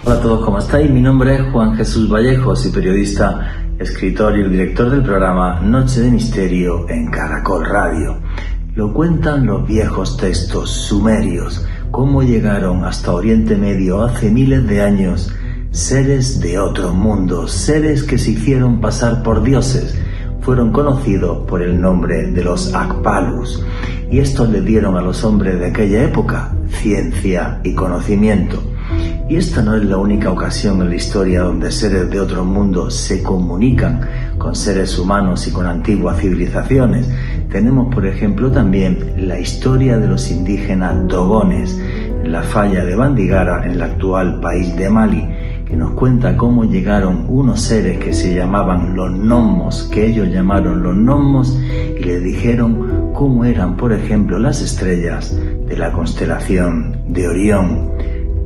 Hola a todos, ¿cómo estáis? Mi nombre es Juan Jesús Vallejo, soy periodista, escritor y el director del programa Noche de Misterio en Caracol Radio. Lo cuentan los viejos textos sumerios, cómo llegaron hasta Oriente Medio hace miles de años seres de otros mundos, seres que se hicieron pasar por dioses. Fueron conocidos por el nombre de los Akbalus, y estos le dieron a los hombres de aquella época ciencia y conocimiento. Y esta no es la única ocasión en la historia donde seres de otros mundos se comunican con seres humanos y con antiguas civilizaciones. Tenemos, por ejemplo, también la historia de los indígenas dogones en la falla de Bandigara, en el actual país de Mali, que nos cuenta cómo llegaron unos seres que se llamaban los gnomos, que ellos llamaron los gnomos, y les dijeron cómo eran, por ejemplo, las estrellas de la constelación de Orión.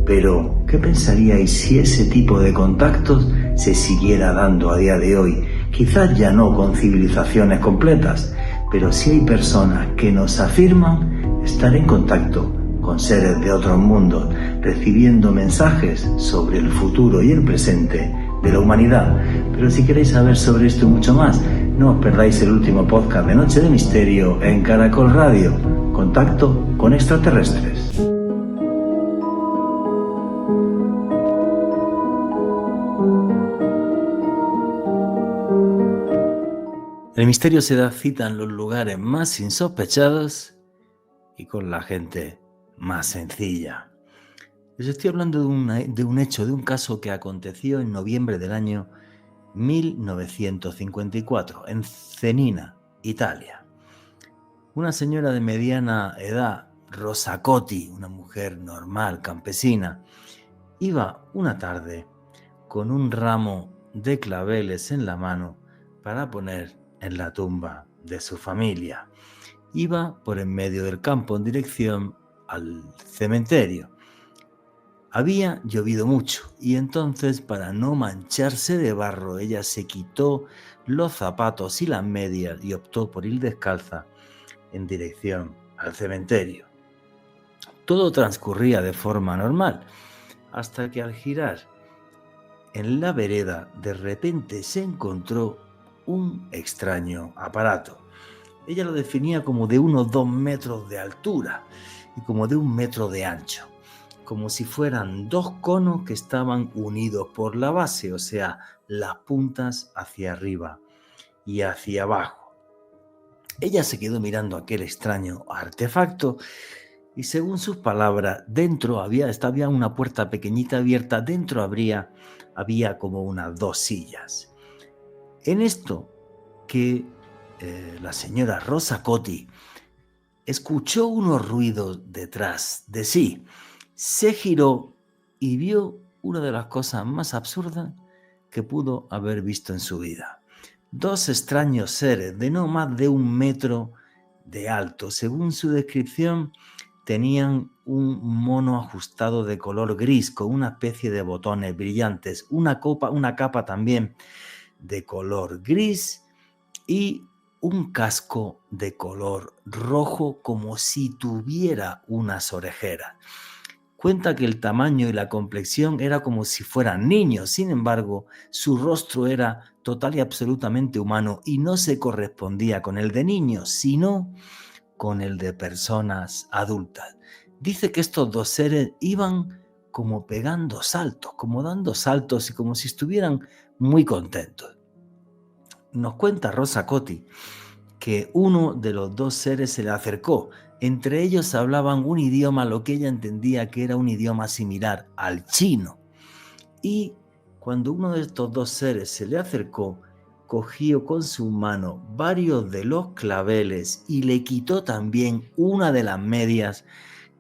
Pero, ¿qué pensaríais si ese tipo de contactos se siguiera dando a día de hoy? Quizás ya no con civilizaciones completas, pero sí hay personas que nos afirman estar en contacto con seres de otros mundos, recibiendo mensajes sobre el futuro y el presente de la humanidad. Pero si queréis saber sobre esto y mucho más, no os perdáis el último podcast de Noche de Misterio en Caracol Radio. Contacto con extraterrestres. El misterio se da cita en los lugares más insospechados y con la gente más sencilla. Les estoy hablando de un hecho, de un caso que aconteció en noviembre del año 1954 en Cenina, Italia. Una señora de mediana edad, Rosa Cotti, una mujer normal, campesina, iba una tarde con un ramo de claveles en la mano para poner en la tumba de su familia. Iba por en medio del campo en dirección al cementerio. Había llovido mucho y entonces, para no mancharse de barro, ella se quitó los zapatos y las medias y optó por ir descalza en dirección al cementerio. Todo transcurría de forma normal, hasta que al girar en la vereda de repente se encontró un extraño aparato. Ella lo definía como de unos 2 metros de altura y como de 1 metro de ancho, como si fueran 2 conos que estaban unidos por la base, o sea, las puntas hacia arriba y hacia abajo. Ella se quedó mirando aquel extraño artefacto y, según sus palabras, dentro había una puerta pequeñita abierta, dentro había como unas 2 sillas. En esto que la señora Rosa Cotti escuchó unos ruidos detrás de sí, se giró y vio una de las cosas más absurdas que pudo haber visto en su vida. 2 extraños seres de no más de 1 metro de alto. Según su descripción, tenían un mono ajustado de color gris con una especie de botones brillantes, una capa también de color gris y un casco de color rojo, como si tuviera unas orejeras. Cuenta que el tamaño y la complexión era como si fueran niños. Sin embargo, su rostro era total y absolutamente humano y no se correspondía con el de niños, sino con el de personas adultas. Dice que estos 2 seres iban como pegando saltos, como dando saltos y como si estuvieran muy contentos. Nos cuenta Rosa Cotti que uno de los 2 seres se le acercó. Entre ellos hablaban un idioma, lo que ella entendía que era un idioma similar al chino. Y cuando uno de estos 2 seres se le acercó, cogió con su mano varios de los claveles y le quitó también una de las medias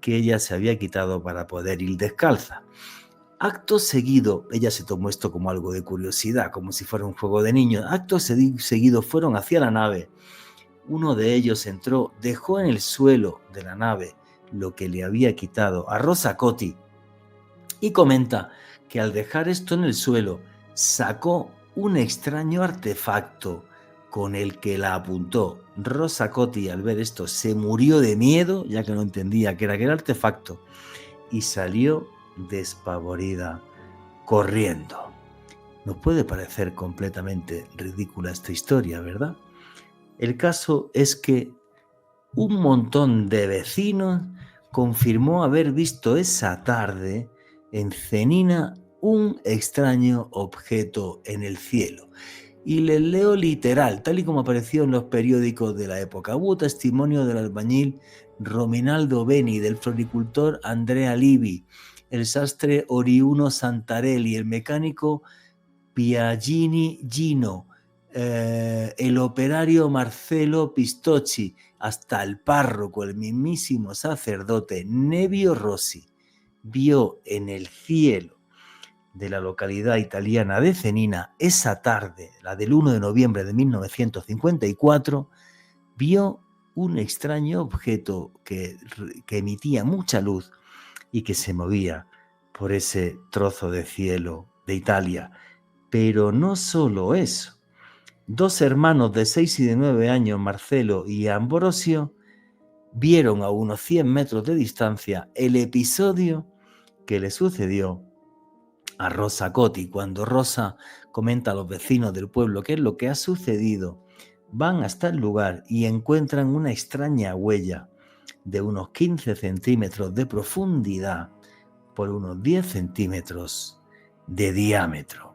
que ella se había quitado para poder ir descalza. Acto seguido, ella se tomó esto como algo de curiosidad, como si fuera un juego de niños. Acto seguido fueron hacia la nave. Uno de ellos entró, dejó en el suelo de la nave lo que le había quitado a Rosa Cotti y comenta que al dejar esto en el suelo sacó un extraño artefacto con el que la apuntó. Rosa Cotti, al ver esto, se murió de miedo, ya que no entendía qué era aquel artefacto, y salió despavorida corriendo. Nos puede parecer completamente ridícula esta historia, ¿verdad? El caso es que un montón de vecinos confirmó haber visto esa tarde en Cenina un extraño objeto en el cielo. Y les leo literal, tal y como apareció en los periódicos de la época. Hubo testimonio del albañil Rominaldo Beni, del floricultor Andrea Livi, el sastre Oriuno Santarelli, el mecánico Piagini Gino, el operario Marcelo Pistocchi, hasta el párroco, el mismísimo sacerdote Nevio Rossi, vio en el cielo de la localidad italiana de Cenina esa tarde, la del 1 de noviembre de 1954, vio un extraño objeto que emitía mucha luz y que se movía por ese trozo de cielo de Italia. Pero no solo eso. Dos hermanos de 6 y de 9 años, Marcelo y Ambrosio, vieron a unos 100 metros de distancia el episodio que le sucedió a Rosa Cotti. Cuando Rosa comenta a los vecinos del pueblo qué es lo que ha sucedido, van hasta el lugar y encuentran una extraña huella de unos 15 centímetros de profundidad por unos 10 centímetros de diámetro.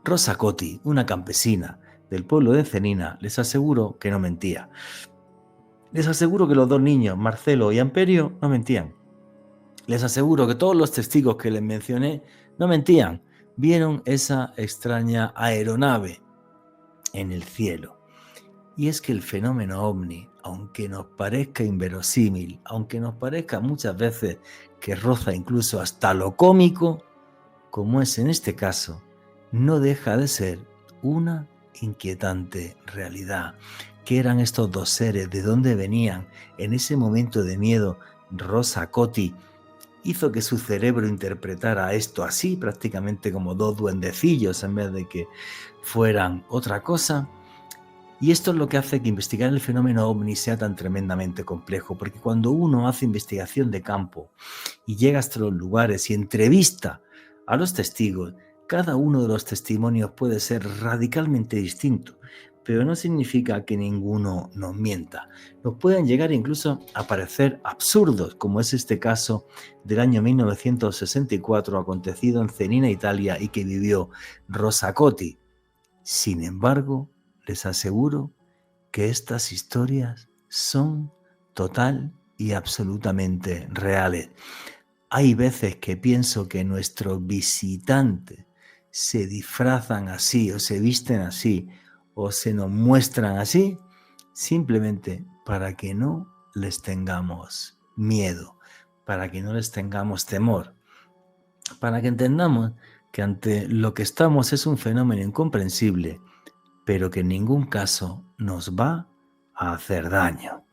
Rosa Cotti, una campesina del pueblo de Cenina, les aseguro que no mentía. Les aseguro que los dos niños, Marcelo y Amperio, no mentían. Les aseguro que todos los testigos que les mencioné no mentían. Vieron esa extraña aeronave en el cielo. Y es que el fenómeno ovni, aunque nos parezca inverosímil, aunque nos parezca muchas veces que roza incluso hasta lo cómico, como es en este caso, no deja de ser una inquietante realidad. ¿Qué eran estos dos seres? ¿De dónde venían? En ese momento de miedo, Rosa Cotti hizo que su cerebro interpretara esto así, prácticamente como dos duendecillos en vez de que fueran otra cosa. Y esto es lo que hace que investigar el fenómeno ovni sea tan tremendamente complejo, porque cuando uno hace investigación de campo y llega hasta los lugares y entrevista a los testigos, cada uno de los testimonios puede ser radicalmente distinto, pero no significa que ninguno nos mienta. Nos pueden llegar incluso a parecer absurdos, como es este caso del año 1964 acontecido en Cenina, Italia, y que vivió Rosa Cotti. Sin embargo, les aseguro que estas historias son total y absolutamente reales. Hay veces que pienso que nuestros visitantes se disfrazan así o se visten así o se nos muestran así simplemente para que no les tengamos miedo, para que no les tengamos temor, para que entendamos que ante lo que estamos es un fenómeno incomprensible, pero que en ningún caso nos va a hacer daño.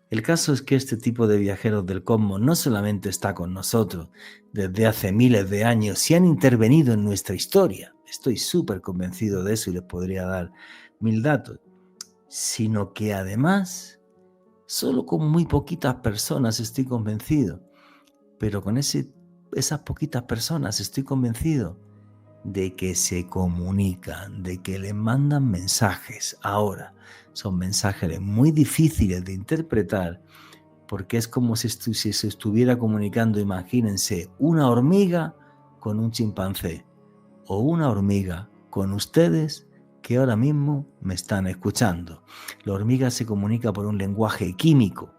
El caso es que este tipo de viajeros del cosmos no solamente está con nosotros desde hace miles de años y han intervenido en nuestra historia, estoy súper convencido de eso y les podría dar 1000 datos, sino que además, solo con muy poquitas personas estoy convencido, pero con esas poquitas personas estoy convencido de que se comunican, de que les mandan mensajes. Ahora, son mensajes muy difíciles de interpretar porque es como si se estuviera comunicando, imagínense, una hormiga con un chimpancé o una hormiga con ustedes que ahora mismo me están escuchando. La hormiga se comunica por un lenguaje químico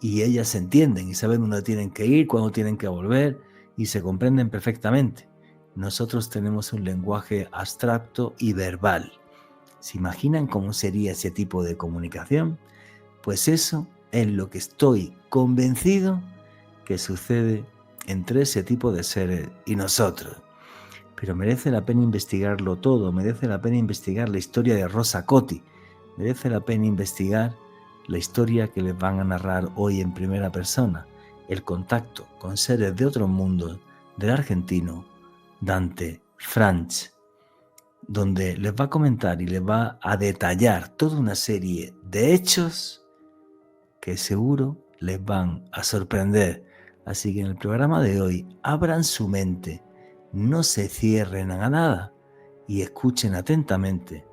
y ellas se entienden y saben dónde tienen que ir, cuándo tienen que volver y se comprenden perfectamente. Nosotros tenemos un lenguaje abstracto y verbal. ¿Se imaginan cómo sería ese tipo de comunicación? Pues eso es lo que estoy convencido que sucede entre ese tipo de seres y nosotros. Pero merece la pena investigarlo todo, merece la pena investigar la historia de Rosa Cotti, merece la pena investigar la historia que les van a narrar hoy en primera persona, el contacto con seres de otros mundos del argentino Dante Franch, donde les va a comentar y les va a detallar toda una serie de hechos que seguro les van a sorprender. Así que en el programa de hoy abran su mente, no se cierren a nada y escuchen atentamente,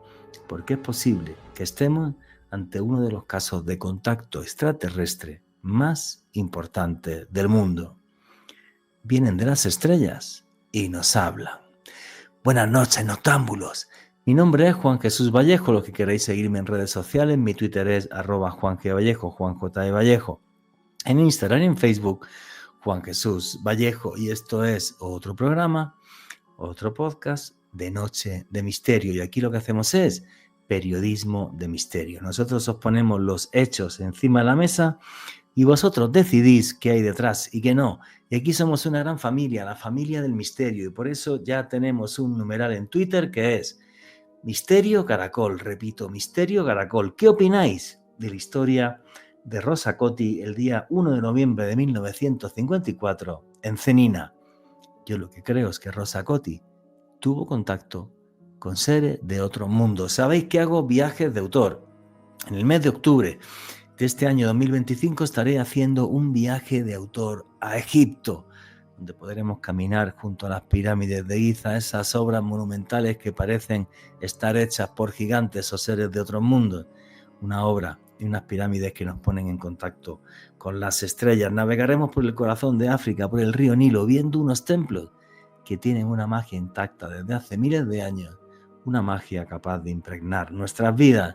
porque es posible que estemos ante uno de los casos de contacto extraterrestre más importantes del mundo. Vienen de las estrellas y nos hablan. Buenas noches, noctámbulos. Mi nombre es Juan Jesús Vallejo. Los que queréis seguirme en redes sociales, mi Twitter es @JuanGVallejo, Juan J. Vallejo. En Instagram y en Facebook, Juan Jesús Vallejo. Y esto es otro programa, otro podcast de Noche de Misterio. Y aquí lo que hacemos es periodismo de misterio. Nosotros os ponemos los hechos encima de la mesa y vosotros decidís qué hay detrás y qué no. Y aquí somos una gran familia, la familia del misterio. Y por eso ya tenemos un numeral en Twitter que es Misterio Caracol. Repito, Misterio Caracol. ¿Qué opináis de la historia de Rosa Cotti el día 1 de noviembre de 1954 en Cenina? Yo lo que creo es que Rosa Cotti tuvo contacto con seres de otro mundo. Sabéis que hago viajes de autor. En el mes de octubre de este año 2025 estaré haciendo un viaje de autor a Egipto, donde podremos caminar junto a las pirámides de Giza, esas obras monumentales que parecen estar hechas por gigantes o seres de otros mundos. Una obra y unas pirámides que nos ponen en contacto con las estrellas. Navegaremos por el corazón de África, por el río Nilo, viendo unos templos que tienen una magia intacta desde hace miles de años, una magia capaz de impregnar nuestras vidas.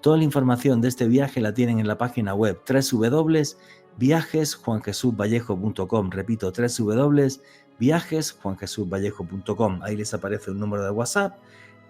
Toda la información de este viaje la tienen en la página web www.viajesjuanjesusvallejo.com. Repito, www.viajesjuanjesusvallejo.com. Ahí les aparece un número de WhatsApp,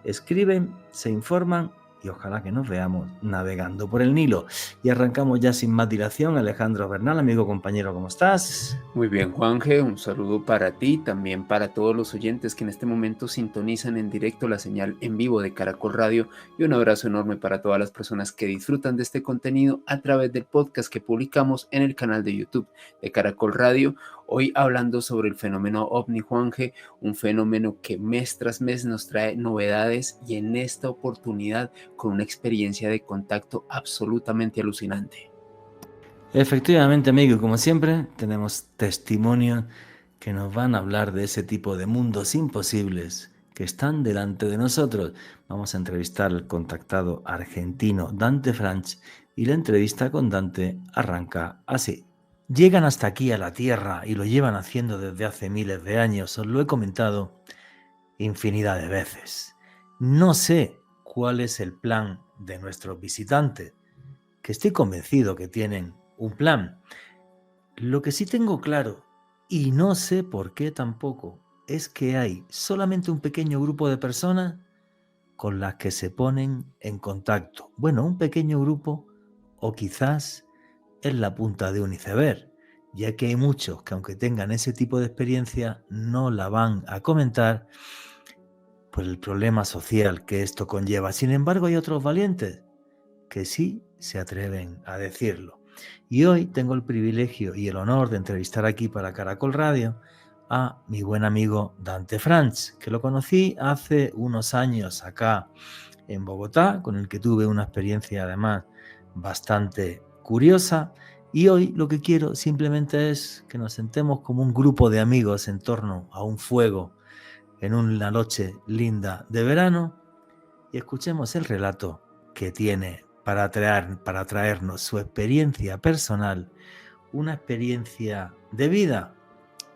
escriben, se informan y ojalá que nos veamos navegando por el Nilo. Y arrancamos ya sin más dilación. Alejandro Bernal, amigo, compañero, ¿cómo estás? Muy bien, Juanje, un saludo para ti, también para todos los oyentes que en este momento sintonizan en directo la señal en vivo de Caracol Radio y un abrazo enorme para todas las personas que disfrutan de este contenido a través del podcast que publicamos en el canal de YouTube de Caracol Radio. Hoy hablando sobre el fenómeno OVNI, Juanje, un fenómeno que mes tras mes nos trae novedades y en esta oportunidad con una experiencia de contacto absolutamente alucinante. Efectivamente, amigo, y como siempre, tenemos testimonios que nos van a hablar de ese tipo de mundos imposibles que están delante de nosotros. Vamos a entrevistar al contactado argentino Dante Franch y la entrevista con Dante arranca así. Llegan hasta aquí a la Tierra y lo llevan haciendo desde hace miles de años. Os lo he comentado infinidad de veces. No sé cuál es el plan de nuestros visitantes, que estoy convencido que tienen un plan. Lo que sí tengo claro, y no sé por qué tampoco, es que hay solamente un pequeño grupo de personas con las que se ponen en contacto. Bueno, un pequeño grupo o quizás es la punta de un iceberg, ya que hay muchos que aunque tengan ese tipo de experiencia no la van a comentar por el problema social que esto conlleva. Sin embargo, hay otros valientes que sí se atreven a decirlo. Y hoy tengo el privilegio y el honor de entrevistar aquí para Caracol Radio a mi buen amigo Dante Franch, que lo conocí hace unos años acá en Bogotá, con el que tuve una experiencia además bastante curiosa. Y hoy lo que quiero simplemente es que nos sentemos como un grupo de amigos en torno a un fuego en una noche linda de verano y escuchemos el relato que tiene para traernos su experiencia personal, una experiencia de vida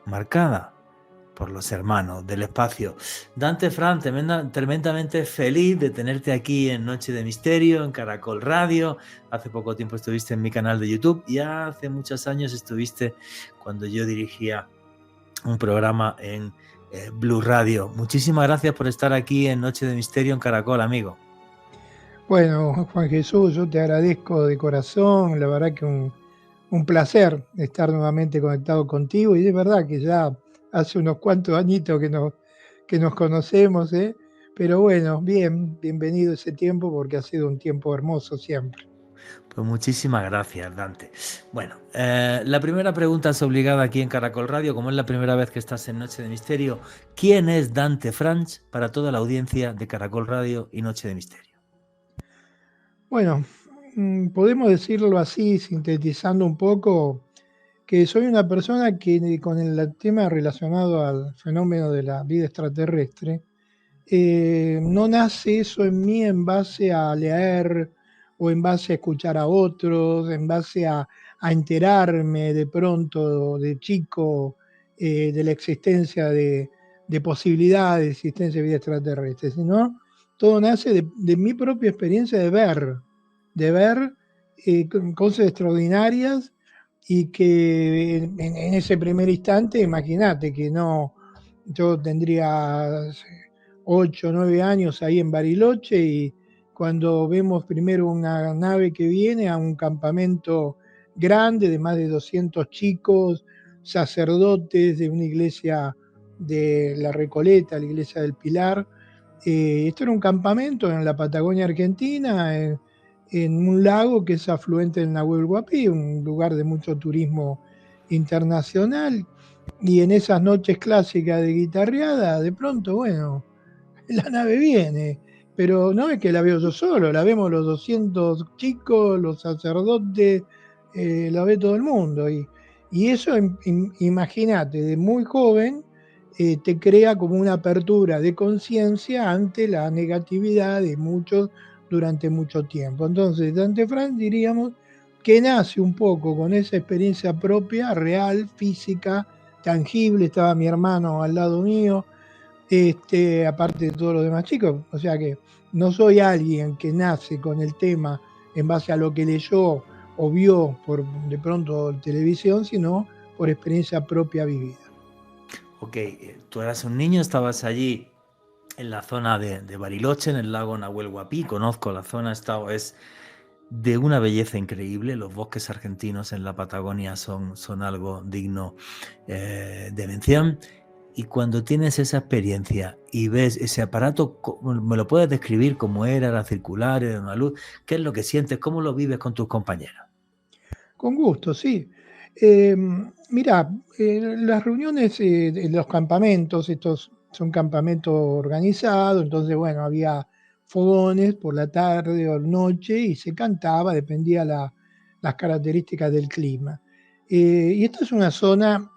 marcada por los hermanos del espacio. Dante Franch, tremendamente feliz de tenerte aquí en Noche de Misterio, en Caracol Radio. Hace poco tiempo estuviste en mi canal de YouTube y hace muchos años estuviste cuando yo dirigía un programa en Blue Radio. Muchísimas gracias por estar aquí en Noche de Misterio en Caracol, amigo. Bueno, Juan Jesús, yo te agradezco de corazón, la verdad que un placer estar nuevamente conectado contigo y es verdad que ya hace unos cuantos añitos que nos conocemos, pero bueno, bienvenido ese tiempo porque ha sido un tiempo hermoso siempre. Pues muchísimas gracias, Dante. Bueno, la primera pregunta es obligada aquí en Caracol Radio, como es la primera vez que estás en Noche de Misterio. ¿Quién es Dante Franch para toda la audiencia de Caracol Radio y Noche de Misterio? Bueno, podemos decirlo así, sintetizando un poco, que soy una persona que con el tema relacionado al fenómeno de la vida extraterrestre, no nace eso en mí en base a leer o en base a escuchar a otros, en base a enterarme de pronto de chico de la existencia de posibilidades de existencia de vida extraterrestre, sino todo nace de mi propia experiencia de ver cosas extraordinarias y que en ese primer instante, imagínate que no, yo tendría 8 o 9 años ahí en Bariloche y cuando vemos primero una nave que viene a un campamento grande de más de 200 chicos, sacerdotes de una iglesia de La Recoleta, la iglesia del Pilar. Esto era un campamento en la Patagonia Argentina, en un lago que es afluente del Nahuel Huapi, un lugar de mucho turismo internacional. Y en esas noches clásicas de guitarreada, de pronto, bueno, la nave viene, pero no es que la veo yo solo, la vemos los 200 chicos, los sacerdotes, la ve todo el mundo. Y eso, imagínate, de muy joven, te crea como una apertura de conciencia ante la negatividad de muchos durante mucho tiempo. Entonces, Dante Franz diríamos que nace un poco con esa experiencia propia, real, física, tangible. Estaba mi hermano al lado mío, aparte de todos los demás chicos, o sea que no soy alguien que nace con el tema en base a lo que leyó o vio por de pronto televisión, sino por experiencia propia vivida. Ok, tú eras un niño, estabas allí en la zona de Bariloche, en el lago Nahuel Huapi, conozco la zona, es de una belleza increíble, los bosques argentinos en la Patagonia son algo digno de mención. Y cuando tienes esa experiencia y ves ese aparato, ¿me lo puedes describir cómo era circular, era una luz? ¿Qué es lo que sientes? ¿Cómo lo vives con tus compañeros? Con gusto, sí. Mira, las reuniones de los campamentos, estos son campamentos organizados, entonces, bueno, había fogones por la tarde o noche y se cantaba, dependía las características del clima. Y esta es una zona,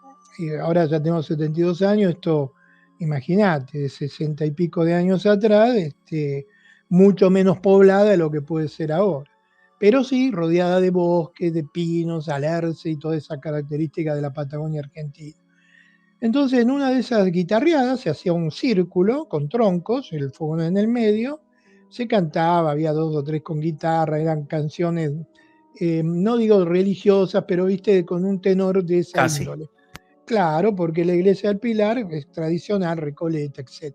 ahora ya tengo 72 años, esto, imagínate, de 60 y pico de años atrás, mucho menos poblada de lo que puede ser ahora, pero sí rodeada de bosques, de pinos, alerce y toda esa característica de la Patagonia Argentina. Entonces, en una de esas guitarreadas se hacía un círculo con troncos, el fogón en el medio, se cantaba, había 2 o 3 con guitarra, eran canciones, no digo religiosas, pero viste, con un tenor de esa Casi. índole. Claro, porque la iglesia del Pilar es tradicional, Recoleta, etc.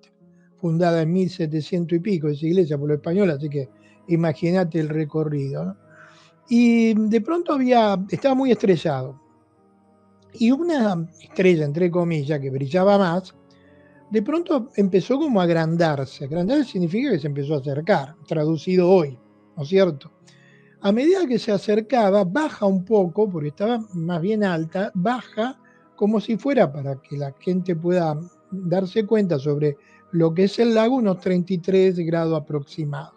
Fundada en 1700 y pico, esa iglesia por los españoles, así que imagínate el recorrido, ¿no? Y de pronto estaba muy estrellado. Y una estrella, entre comillas, que brillaba más, de pronto empezó como a agrandarse. Agrandarse significa que se empezó a acercar, traducido hoy, ¿no es cierto? A medida que se acercaba, baja un poco, porque estaba más bien alta, baja como si fuera para que la gente pueda darse cuenta sobre lo que es el lago, unos 33 grados aproximados.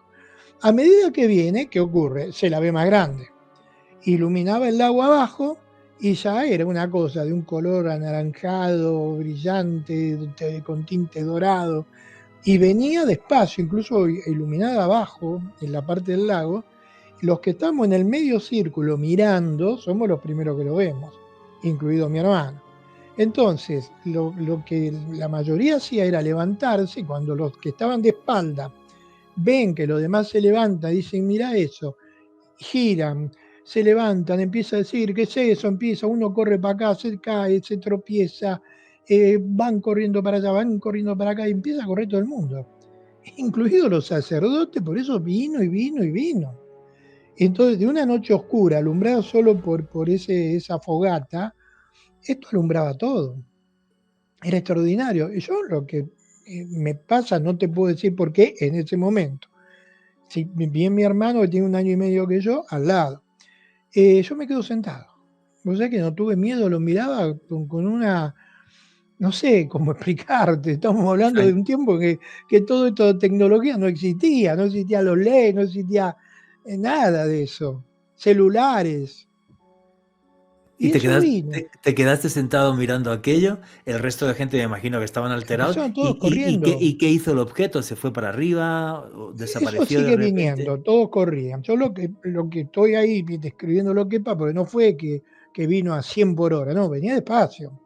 A medida que viene, ¿qué ocurre? Se la ve más grande. Iluminaba el lago abajo y ya era una cosa de un color anaranjado, brillante, con tinte dorado, y venía despacio, incluso iluminada abajo, en la parte del lago. Los que estamos en el medio círculo mirando somos los primeros que lo vemos, incluido mi hermano. Entonces, lo que la mayoría hacía era levantarse, y cuando los que estaban de espalda ven que los demás se levantan, dicen, mira eso, giran, se levantan, empieza a decir, ¿qué es eso? Empieza, uno corre para acá, se cae, se tropieza, van corriendo para allá, van corriendo para acá, y empieza a correr todo el mundo, incluidos los sacerdotes, por eso vino y vino y vino. Entonces, de una noche oscura, alumbrada solo por esa fogata, esto alumbraba todo. Era extraordinario. Y yo lo que me pasa, no te puedo decir por qué en ese momento. Si bien mi hermano, que tiene 1 año y medio que yo, al lado. Yo me quedo sentado. O sea que no tuve miedo, lo miraba con una, no sé cómo explicarte, estamos hablando de un tiempo que todo esto de tecnología no existía los LED, no existía nada de eso, celulares. ¿Y Y eso vino. te quedaste sentado mirando aquello? El resto de gente me imagino que estaban alterados. Empezaron todos corriendo. ¿Y qué hizo el objeto? ¿Se fue para arriba? ¿O Eso desapareció de sigue repente? viniendo, todos corrían. Yo lo que estoy ahí describiendo lo que pasa, porque no fue que vino a 100 por hora, no, venía despacio.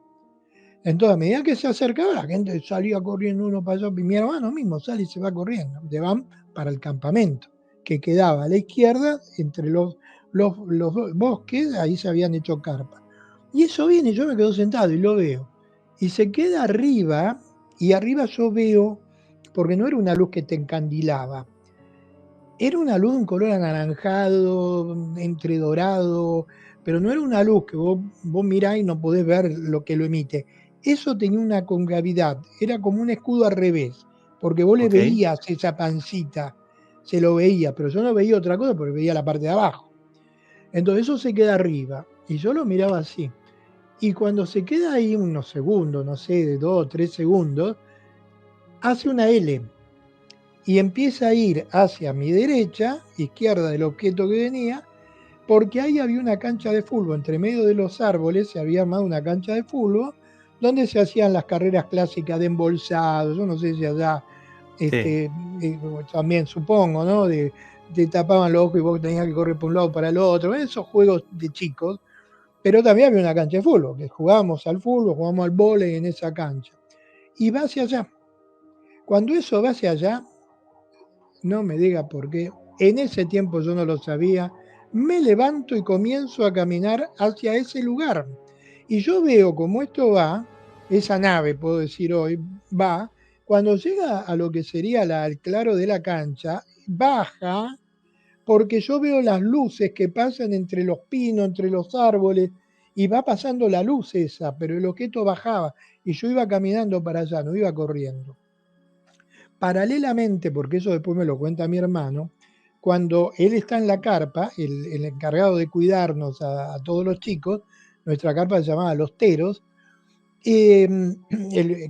Entonces, a medida que se acercaba, la gente salía corriendo uno para allá. Y mi hermano mismo sale y se va corriendo. De van para el campamento, que quedaba a la izquierda, entre los bosques, ahí se habían hecho carpas. Y eso viene, yo me quedo sentado y lo veo. Y se queda arriba, y arriba yo veo, porque no era una luz que te encandilaba, era una luz de un color anaranjado, entre dorado, pero no era una luz que vos mirás y no podés ver lo que lo emite. Eso tenía una concavidad, era como un escudo al revés, porque vos le Ok. veías esa pancita, se lo veía, pero yo no veía otra cosa porque veía la parte de abajo. Entonces eso se queda arriba, y yo lo miraba así. Y cuando se queda ahí unos segundos, no sé, de 2 o 3 segundos, hace una L y empieza a ir hacia mi derecha, izquierda del objeto que venía, porque ahí había una cancha de fútbol, entre medio de los árboles se había armado una cancha de fútbol donde se hacían las carreras clásicas de embolsados, yo no sé si allá Sí. también supongo, ¿no? Te tapaban los ojos y vos tenías que correr por un lado para el otro, esos juegos de chicos, pero también había una cancha de fútbol, que jugábamos al fútbol, jugábamos al vóley en esa cancha. Y va hacia allá. Cuando eso va hacia allá, no me diga por qué, en ese tiempo yo no lo sabía, me levanto y comienzo a caminar hacia ese lugar. Y yo veo cómo esto va, esa nave, puedo decir hoy, va, cuando llega a lo que sería el claro de la cancha, baja, porque yo veo las luces que pasan entre los pinos, entre los árboles, y va pasando la luz esa, pero el objeto bajaba, y yo iba caminando para allá, no iba corriendo. Paralelamente, porque eso después me lo cuenta mi hermano, cuando él está en la carpa, el encargado de cuidarnos a todos los chicos, nuestra carpa se llamaba Los Teros, que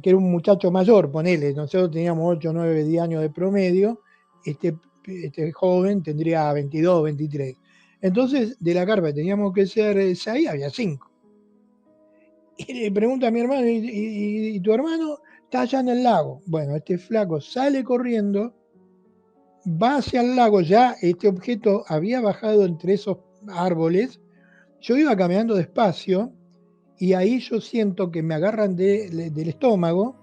era un muchacho mayor, ponele, nosotros teníamos 8, 9, 10 años de promedio, este joven tendría 22, 23. Entonces, de la carpa teníamos que ser 6, había 5. Y le pregunta a mi hermano, ¿y tu hermano? Está allá en el lago. Bueno, este flaco sale corriendo, va hacia el lago, ya este objeto había bajado entre esos árboles, yo iba caminando despacio y ahí yo siento que me agarran del estómago,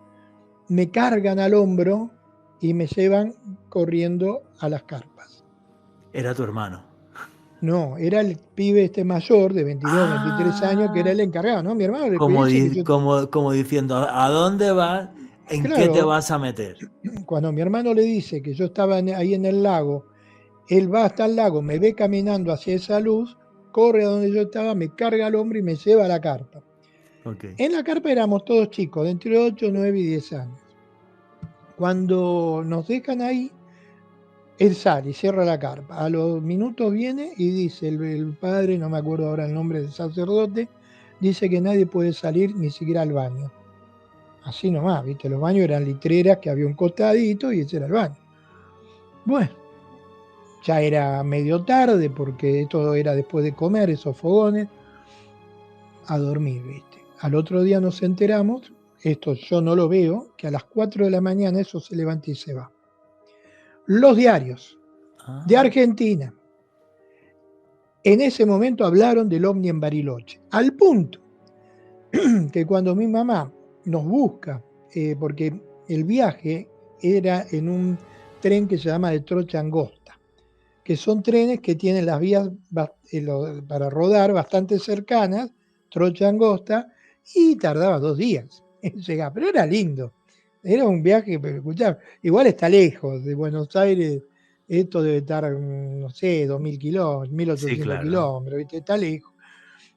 me cargan al hombro y me llevan corriendo a las carpas. Era tu hermano. No, era el pibe este mayor de 22, 23 años que era Ah, el encargado, ¿no? Mi hermano le dice que yo, como diciendo, ¿a dónde vas? ¿En qué te claro, vas a meter? cuando mi hermano le dice que yo estaba ahí en el lago, él va hasta el lago, me ve caminando hacia esa luz, corre a donde yo estaba, me carga al hombro y me lleva a la carpa. Ok. En la carpa éramos todos chicos, de entre 8, 9 y 10 años. Cuando nos dejan ahí, él sale y cierra la carpa. A los minutos viene y dice el padre, no me acuerdo ahora el nombre del sacerdote, dice que nadie puede salir ni siquiera al baño. Así nomás, ¿viste? Los baños eran litreras que había un costadito y ese era el baño. Bueno, ya era medio tarde porque esto era después de comer, esos fogones, a dormir, ¿viste? Al otro día nos enteramos, esto yo no lo veo, que a las 4 de la mañana eso se levanta y se va. Los diarios de Ah, Argentina en ese momento hablaron del ovni en Bariloche, al punto que cuando mi mamá nos busca, porque el viaje era en un tren que se llama de trocha angosta, que son trenes que tienen las vías para rodar bastante cercanas, trocha angosta, y tardaba 2 días en llegar, pero era lindo. Era un viaje, pero escuchá, igual está lejos de Buenos Aires, esto debe estar, no sé, 2000 kilómetros, sí, 1800 claro. kilómetros, ¿viste? Está lejos.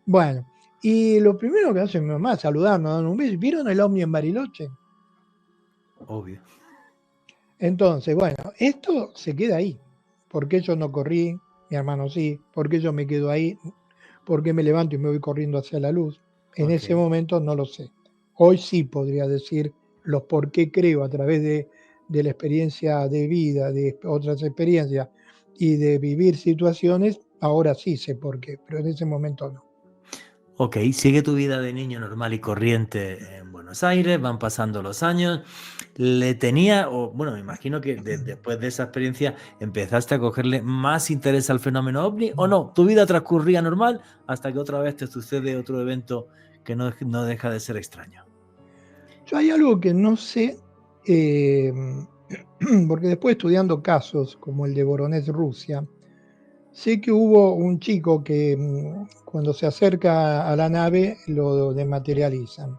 Bueno, y lo primero que hace mi mamá es saludarnos, darnos un beso. ¿Vieron el ovni en Bariloche? Obvio. Entonces, bueno, esto se queda ahí. ¿Por qué yo no corrí? Mi hermano sí. ¿Por qué yo me quedo ahí? ¿Por qué me levanto y me voy corriendo hacia la luz? En Ok. ese momento no lo sé. Hoy sí podría decir los por qué creo a través de la experiencia de vida, de otras experiencias y de vivir situaciones. Ahora sí sé por qué, pero en ese momento no. Ok, sigue tu vida de niño normal y corriente en Buenos Aires, van pasando los años. Le tenía, o bueno, me imagino que después de esa experiencia empezaste a cogerle más interés al fenómeno ovni, o no, tu vida transcurría normal hasta que otra vez te sucede otro evento que no deja de ser extraño. Yo hay algo que no sé, eh, porque después estudiando casos como el de Voronezh, Rusia, sé que hubo un chico que cuando se acerca a la nave lo dematerializan.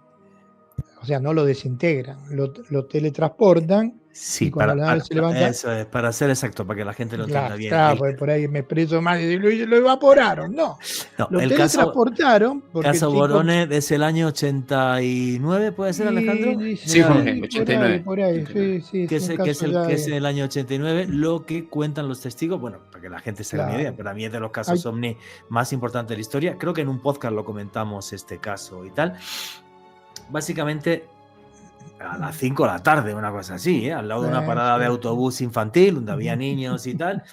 O sea, no lo desintegran, lo teletransportan y Sí, cuando la nave se levanta, eso es, para ser exacto, para que la gente lo entienda claro, bien. claro, por ahí me expreso mal, y lo evaporaron. No, No, lo el teletransportaron porque el caso chico, Voronet es el año 89, ¿puede ser, Alejandro? Sí, Mira, a ver. Jorge, 89. por ahí, 89. sí, es un caso ya Que es de, en el año 89, lo que cuentan los testigos, bueno, para que la gente se haga una idea, claro. para mí es de los Hay, casos ovni más importantes de la historia. Creo que en un podcast lo comentamos este caso y tal. Básicamente a las 5 de la tarde, una cosa así, ¿eh? Al lado de una parada de sí. autobús infantil, donde había niños y tal,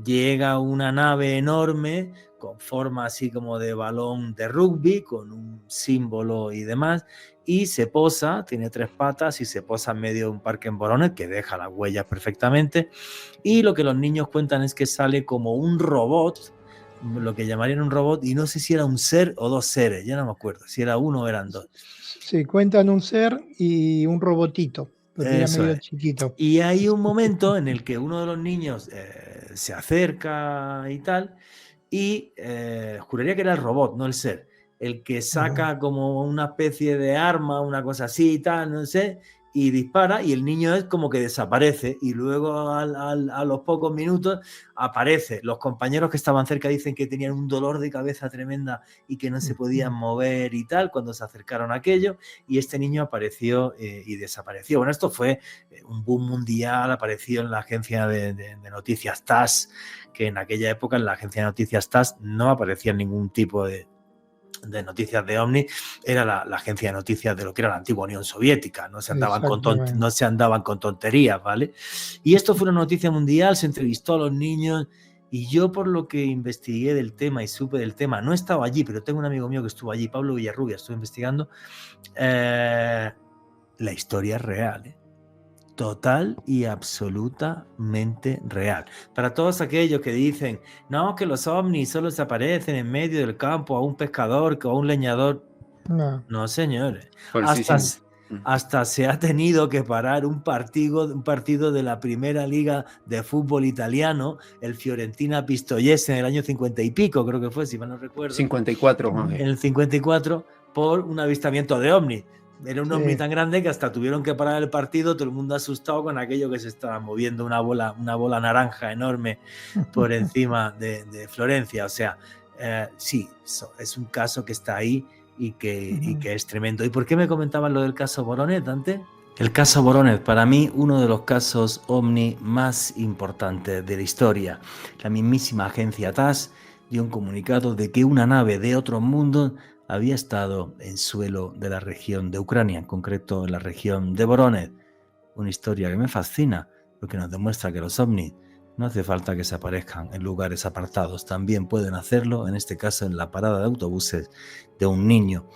llega una nave enorme con forma así como de balón de rugby, con un símbolo y demás, y se posa, tiene 3 patas y se posa en medio de un parque en Voronezh, que deja las huellas perfectamente, y lo que los niños cuentan es que sale como un robot, lo que llamarían un robot, y no sé si era un ser o 2 seres, ya no me acuerdo, si era uno o eran 2. Sí, cuentan un ser y un robotito, porque era Eso medio es. chiquito. Y hay un momento en el que uno de los niños se acerca y tal, y juraría que era el robot, no el ser, el que saca como una especie de arma, una cosa así y tal, no sé, y dispara, y el niño es como que desaparece, y luego a los pocos minutos aparece. Los compañeros que estaban cerca dicen que tenían un dolor de cabeza tremenda y que no se podían mover y tal cuando se acercaron a aquello, y este niño apareció y desapareció. Bueno, esto fue un boom mundial, apareció en la agencia de noticias TASS, que en aquella época en la agencia de noticias TASS no aparecía ningún tipo de noticias de OVNI, era la agencia de noticias de lo que era la antigua Unión Soviética, no se andaban con tonterías, ¿vale? Y esto fue una noticia mundial, se entrevistó a los niños, y yo, por lo que investigué del tema y supe del tema, no estaba allí, pero tengo un amigo mío que estuvo allí, Pablo Villarrubia, estuve investigando, la historia es real, ¿eh? Total y absolutamente real. Para todos aquellos que dicen, no, que los ovnis solo se aparecen en medio del campo a un pescador o a un leñador. No, señores. Hasta se ha tenido que parar un partido de la primera liga de fútbol italiano, el Fiorentina Pistoiese, en el año 50 y pico, creo que fue, si mal no recuerdo. 54, Jorge. En el 54, por un avistamiento de ovni. Era un ovni tan grande que hasta tuvieron que parar el partido, todo el mundo asustado con aquello que se estaba moviendo, una bola naranja enorme por encima de Florencia. O sea, sí, es un caso que está ahí y que es tremendo. ¿Y por qué me comentaban lo del caso Voronet, Dante? El caso Voronet, para mí, uno de los casos ovni más importantes de la historia. La mismísima agencia TASS dio un comunicado de que una nave de otro mundo había estado en suelo de la región de Ucrania, en concreto en la región de Voronezh. Una historia que me fascina, porque nos demuestra que los ovnis no hace falta que se aparezcan en lugares apartados, también pueden hacerlo, en este caso en la parada de autobuses de un niño.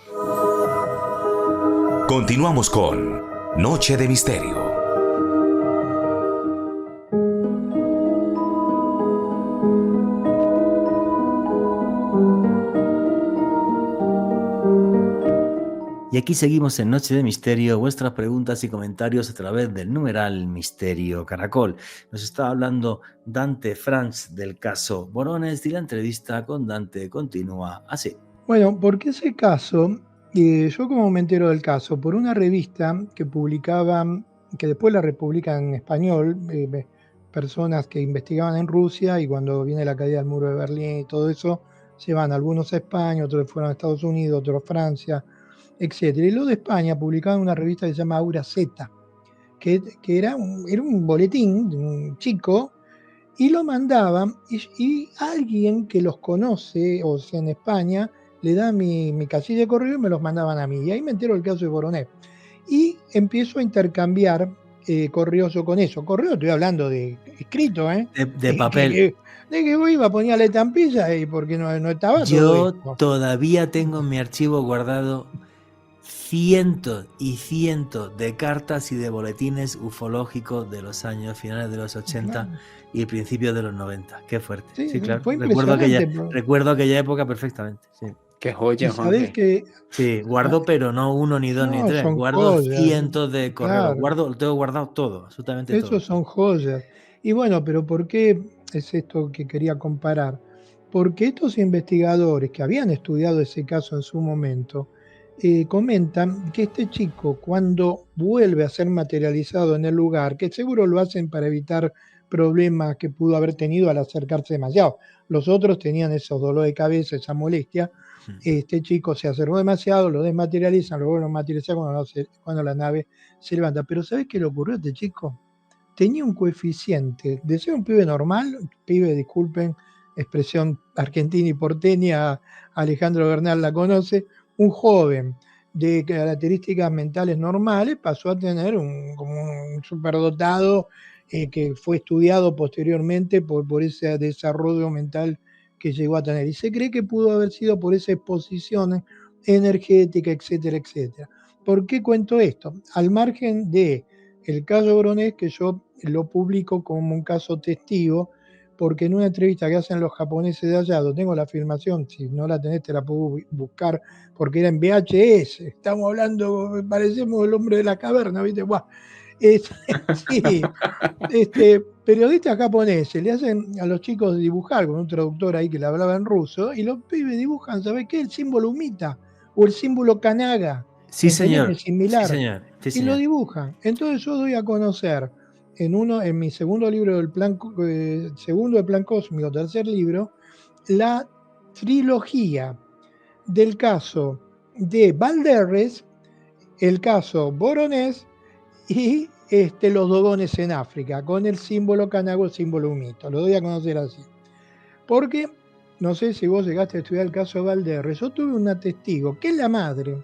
Continuamos con Noche de Misterio. Y aquí seguimos en Noche de Misterio, vuestras preguntas y comentarios a través del numeral Misterio Caracol. Nos está hablando Dante Franz del caso Voronezh y la entrevista con Dante continúa así. Bueno, porque ese caso, yo como me entero del caso, por una revista que publicaban, que después la republican en español, personas que investigaban en Rusia y cuando viene la caída del muro de Berlín y todo eso, se van algunos a España, otros fueron a Estados Unidos, otros a Francia, etc. Y lo de España publicaban en una revista que se llama Aura Z, que era un boletín de un chico, y lo mandaban, y alguien que los conoce, o sea, en España, le da mi casilla de correo y me los mandaban a mí. Y ahí me entero del caso de Voronezh. Y empiezo a intercambiar corrioso con eso. Correo estoy hablando de escrito, ¿eh? De papel. De que iba, ponía la estampilla y porque no estaba todo Yo esto. todavía tengo en mi archivo guardado cientos y cientos de cartas y de boletines ufológicos de los años finales de los 80 Claro. y principios de los 90. Qué fuerte. Sí, Sí, claro. fue impresionante. Recuerdo aquella época perfectamente. Sí. Qué joya, Y sabés Juanje. que Sí, guardo, pero no uno, ni dos, ni no, tres. son Guardo joyas, cientos de correos. claro. Tengo guardado todo, absolutamente todo. Esos son joyas. Y bueno, pero ¿por qué es esto que quería comparar? Porque estos investigadores que habían estudiado ese caso en su momento, comentan que este chico, cuando vuelve a ser materializado en el lugar, que seguro lo hacen para evitar problemas que pudo haber tenido al acercarse demasiado. Los otros tenían esos dolores de cabeza, esa molestia. Este chico se acercó demasiado, lo desmaterializan, lo vuelven a materializar cuando la nave se levanta. Pero ¿sabés qué le ocurrió a este chico? Tenía un coeficiente de ser un pibe normal, pibe, disculpen, expresión argentina y porteña, Alejandro Bernal la conoce, un joven de características mentales normales pasó a tener como un superdotado que fue estudiado posteriormente por ese desarrollo mental que llegó a tener. Y se cree que pudo haber sido por esa exposición energética, etcétera, etcétera. ¿Por qué cuento esto? Al margen de el caso Bronés, que yo lo publico como un caso testigo, porque en una entrevista que hacen los japoneses de allá, donde tengo la filmación, si no la tenés te la puedo buscar, porque era en VHS, estamos hablando, parecemos el hombre de la caverna, ¿viste? Buah. Sí, periodistas japoneses le hacen a los chicos dibujar con un traductor ahí que le hablaba en ruso, y los pibes dibujan, ¿sabés qué? El símbolo humita o el símbolo kanaga. Sí, ¿Entendés? señor. Es similar. Sí, señor. Sí, Y lo señor. dibujan. Entonces yo doy a conocer en mi segundo libro del plan, segundo del plan cósmico, tercer libro, la trilogía del caso de Valderres, el caso Boronés y los dogones en África, con el símbolo canago, el símbolo humito. Lo doy a conocer así. Porque, no sé si vos llegaste a estudiar el caso de Valderres, yo tuve una testigo, que es la madre,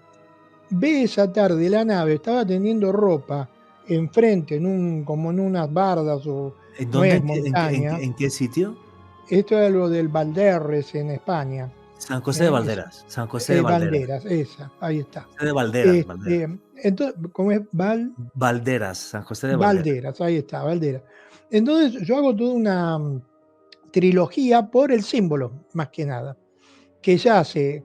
ve esa tarde la nave, estaba teniendo ropa enfrente, como en unas bardas o ¿En no dónde? es montaña. ¿En qué sitio? Esto es lo del Valderres en España. San José de Valderas. San José de Valderas. Esa, ahí está. José de Valderas. Valderas. Entonces, ¿cómo es? Valderas, San José de Valderas. Valderas, ahí está, Valderas. Entonces yo hago toda una trilogía por el símbolo, más que nada, que ya hace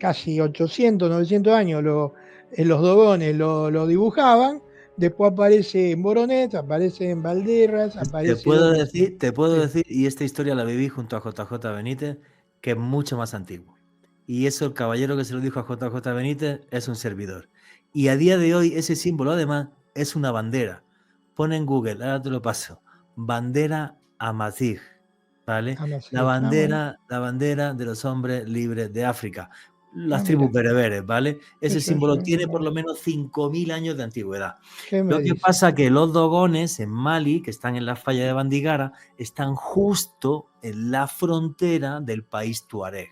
casi 800, 900 años los dogones lo dibujaban, después aparece en Boronet, aparece en Valderas, aparece... Te puedo decir, y esta historia la viví junto a JJ Benítez, que es mucho más antiguo. Y eso, el caballero que se lo dijo a JJ Benítez es un servidor. Y a día de hoy ese símbolo además es una bandera. Pone en Google, ahora te lo paso, bandera Amazigh, ¿vale? La bandera de los hombres libres de África. Las tribus bereberes, ¿vale? Ese símbolo tiene por lo menos 5.000 años de antigüedad. Lo que pasa es que los dogones en Mali, que están en la falla de Bandigara, están justo en la frontera del país tuareg,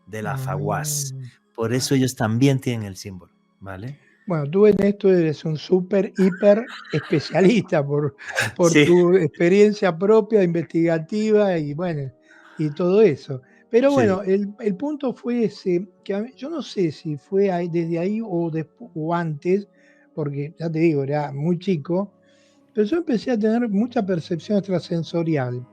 del Azaguas. Por eso ellos también tienen el símbolo, ¿vale? Bueno, tú en esto eres un súper, hiper especialista por sí, tu experiencia propia, investigativa y bueno, y todo eso. Pero bueno, sí, el punto fue ese, que yo no sé si fue desde ahí o antes, porque ya te digo, era muy chico, pero yo empecé a tener mucha percepción extrasensorial.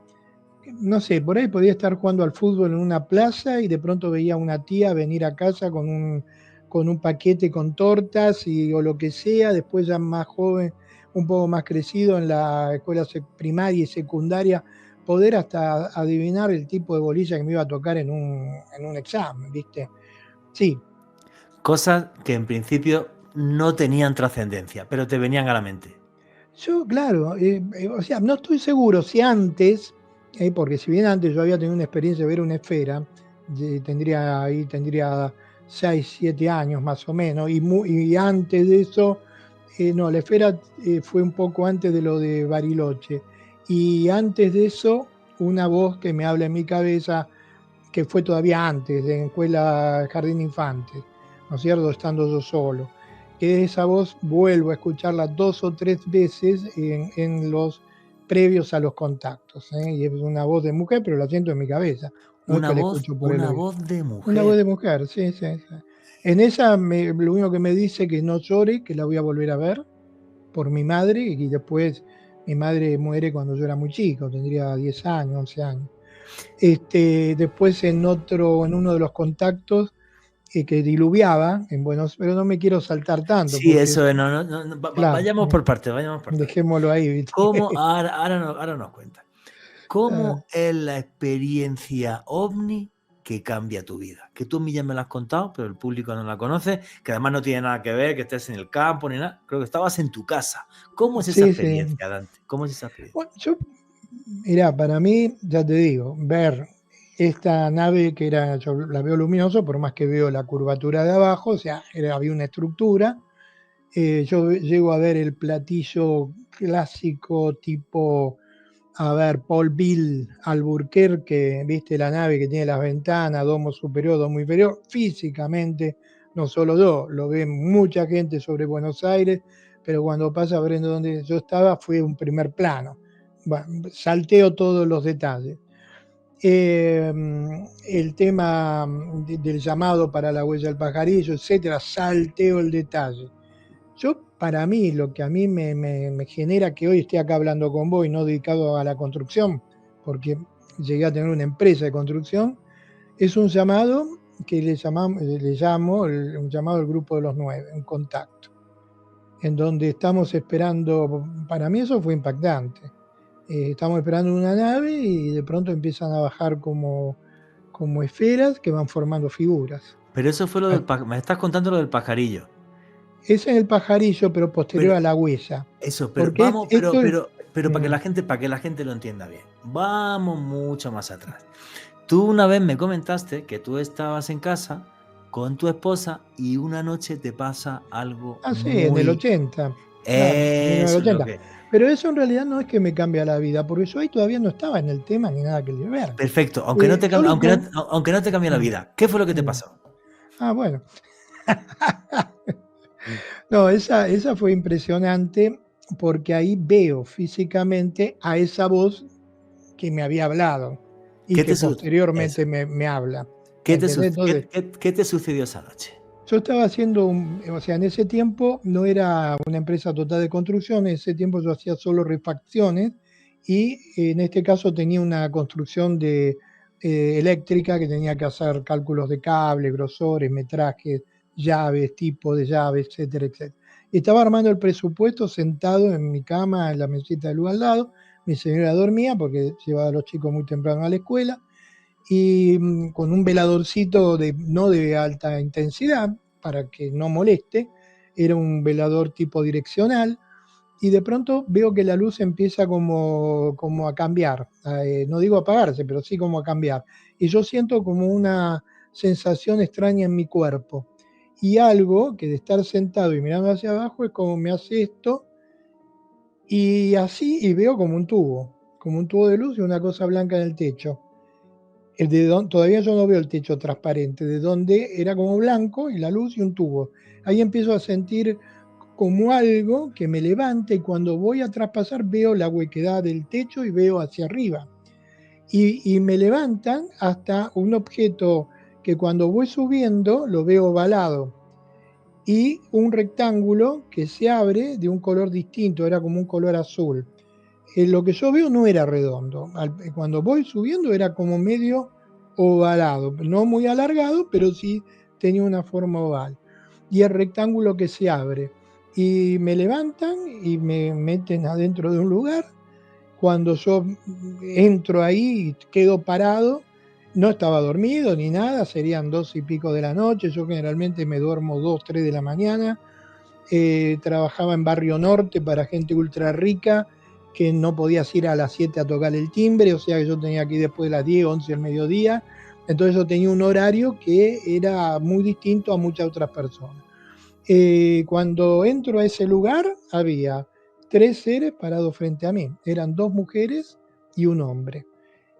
No sé, por ahí podía estar jugando al fútbol en una plaza y de pronto veía a una tía venir a casa con un paquete con tortas o lo que sea, después ya más joven, un poco más crecido en la escuela primaria y secundaria, poder hasta adivinar el tipo de bolilla que me iba a tocar en un examen, ¿viste? Sí. Cosas que en principio no tenían trascendencia, pero te venían a la mente. Yo, claro, o sea, no estoy seguro si antes, porque si bien antes yo había tenido una experiencia de ver una esfera, tendría 6, 7 años más o menos, y antes de eso, no, la esfera fue un poco antes de lo de Bariloche, y antes de eso, una voz que me habla en mi cabeza, que fue todavía antes, de escuela Jardín Infantes, ¿no es cierto?, estando yo solo. que esa voz vuelvo a escucharla 2 o 3 veces en los previos a los contactos, ¿eh? Y es una voz de mujer, pero la siento en mi cabeza, no es que la escucho por el Una oído. voz de Una voz mujer. de mujer, sí, sí, sí. En esa lo único que me dice que no llore, que la voy a volver a ver por mi madre, y después mi madre muere cuando yo era muy chico, tendría 10 años, 11 años. Después en uno de los contactos que diluviaba en Buenos, pero no me quiero saltar tanto, Sí, porque eso, claro, vayamos por partes, vayamos por partes. dejémoslo ahí, ¿viste? ¿Cómo, ahora nos cuenta, Ah, cómo es la experiencia ovni que cambia tu vida? Que tú a mí ya me la has contado, pero el público no la conoce, que además no tiene nada que ver, que estés en el campo ni nada. Creo que estabas en tu casa. ¿Cómo es esa sí, sí. experiencia, Dante? ¿Cómo es esa experiencia? Bueno, mirá, para mí, ya te digo, ver esta nave que yo la veo luminoso, por más que veo la curvatura de abajo, o sea, había una estructura. Yo llego a ver el platillo clásico tipo, a ver, Paul Bill Alburquerque, viste la nave que tiene las ventanas, domo superior, domo inferior, físicamente, no solo yo, lo ve mucha gente sobre Buenos Aires, pero cuando pasa a ver donde yo estaba fue un primer plano. Bueno, salteo todos los detalles. El tema del llamado para la huella del pajarillo, etcétera, salteo el detalle. Para mí, lo que a mí me genera que hoy esté acá hablando con vos y no dedicado a la construcción, porque llegué a tener una empresa de construcción, es un llamado que un llamado al grupo de los 9, un contacto, en donde estamos esperando. Para mí eso fue impactante. Estamos esperando una nave y de pronto empiezan a bajar como esferas que van formando figuras. Pero eso fue me estás contando lo del pajarillo. Es en el pajarillo, pero posterior a la huella. Eso, pero Porque vamos, esto pero para que la gente lo entienda bien. Vamos mucho más atrás. Tú una vez me comentaste que tú estabas en casa con tu esposa y una noche te pasa algo sí, en el 80, claro, en Eso es lo 1980. que... Pero eso en realidad no es que me cambia la vida, porque yo ahí todavía no estaba en el tema ni nada que ver. Perfecto, aunque no te cambie la vida. ¿Qué fue lo que te pasó? Bueno. No, esa fue impresionante porque ahí veo físicamente a esa voz que me había hablado y que posteriormente me habla. ¿Qué Entonces, ¿Qué te sucedió esa noche? yo estaba haciendo, o sea, en ese tiempo no era una empresa total de construcción, en ese tiempo yo hacía solo refacciones y en este caso tenía una construcción eléctrica que tenía que hacer cálculos de cable, grosores, metrajes, llaves, tipo de llaves, etcétera, etcétera. Y estaba armando el presupuesto sentado en mi cama, en la mesita de luz al lado. Mi señora dormía porque llevaba a los chicos muy temprano a la escuela y con un veladorcito no de alta intensidad para que no moleste, era un velador tipo direccional, y de pronto veo que la luz empieza como a cambiar, no digo apagarse, pero sí como a cambiar, y yo siento como una sensación extraña en mi cuerpo, y algo que de estar sentado y mirando hacia abajo es como me hace esto, y así, y veo como un tubo de luz y una cosa blanca en el techo. Todavía yo no veo el techo transparente, de donde era como blanco y la luz y un tubo. Ahí empiezo a sentir como algo que me levanta y cuando voy a traspasar veo la huequedad del techo y veo hacia arriba. Y me levantan hasta un objeto que cuando voy subiendo lo veo ovalado y un rectángulo que se abre de un color distinto, era como un color azul. Lo que yo veo no era redondo. Cuando voy subiendo era como medio ovalado, no muy alargado, pero sí tenía una forma oval. Y el rectángulo que se abre. Y me levantan y me meten adentro de un lugar. Cuando yo entro ahí y quedo parado, no estaba dormido ni nada, serían 2 y pico de la noche. Yo generalmente me duermo 2, 3 de la mañana. Trabajaba en Barrio Norte para gente ultra rica que no podías ir a las 7 a tocar el timbre, o sea que yo tenía que ir después de las 10, 11 del mediodía. Entonces yo tenía un horario que era muy distinto a muchas otras personas. Cuando entro a ese lugar había 3 seres parados frente a mí. Eran 2 mujeres y un hombre.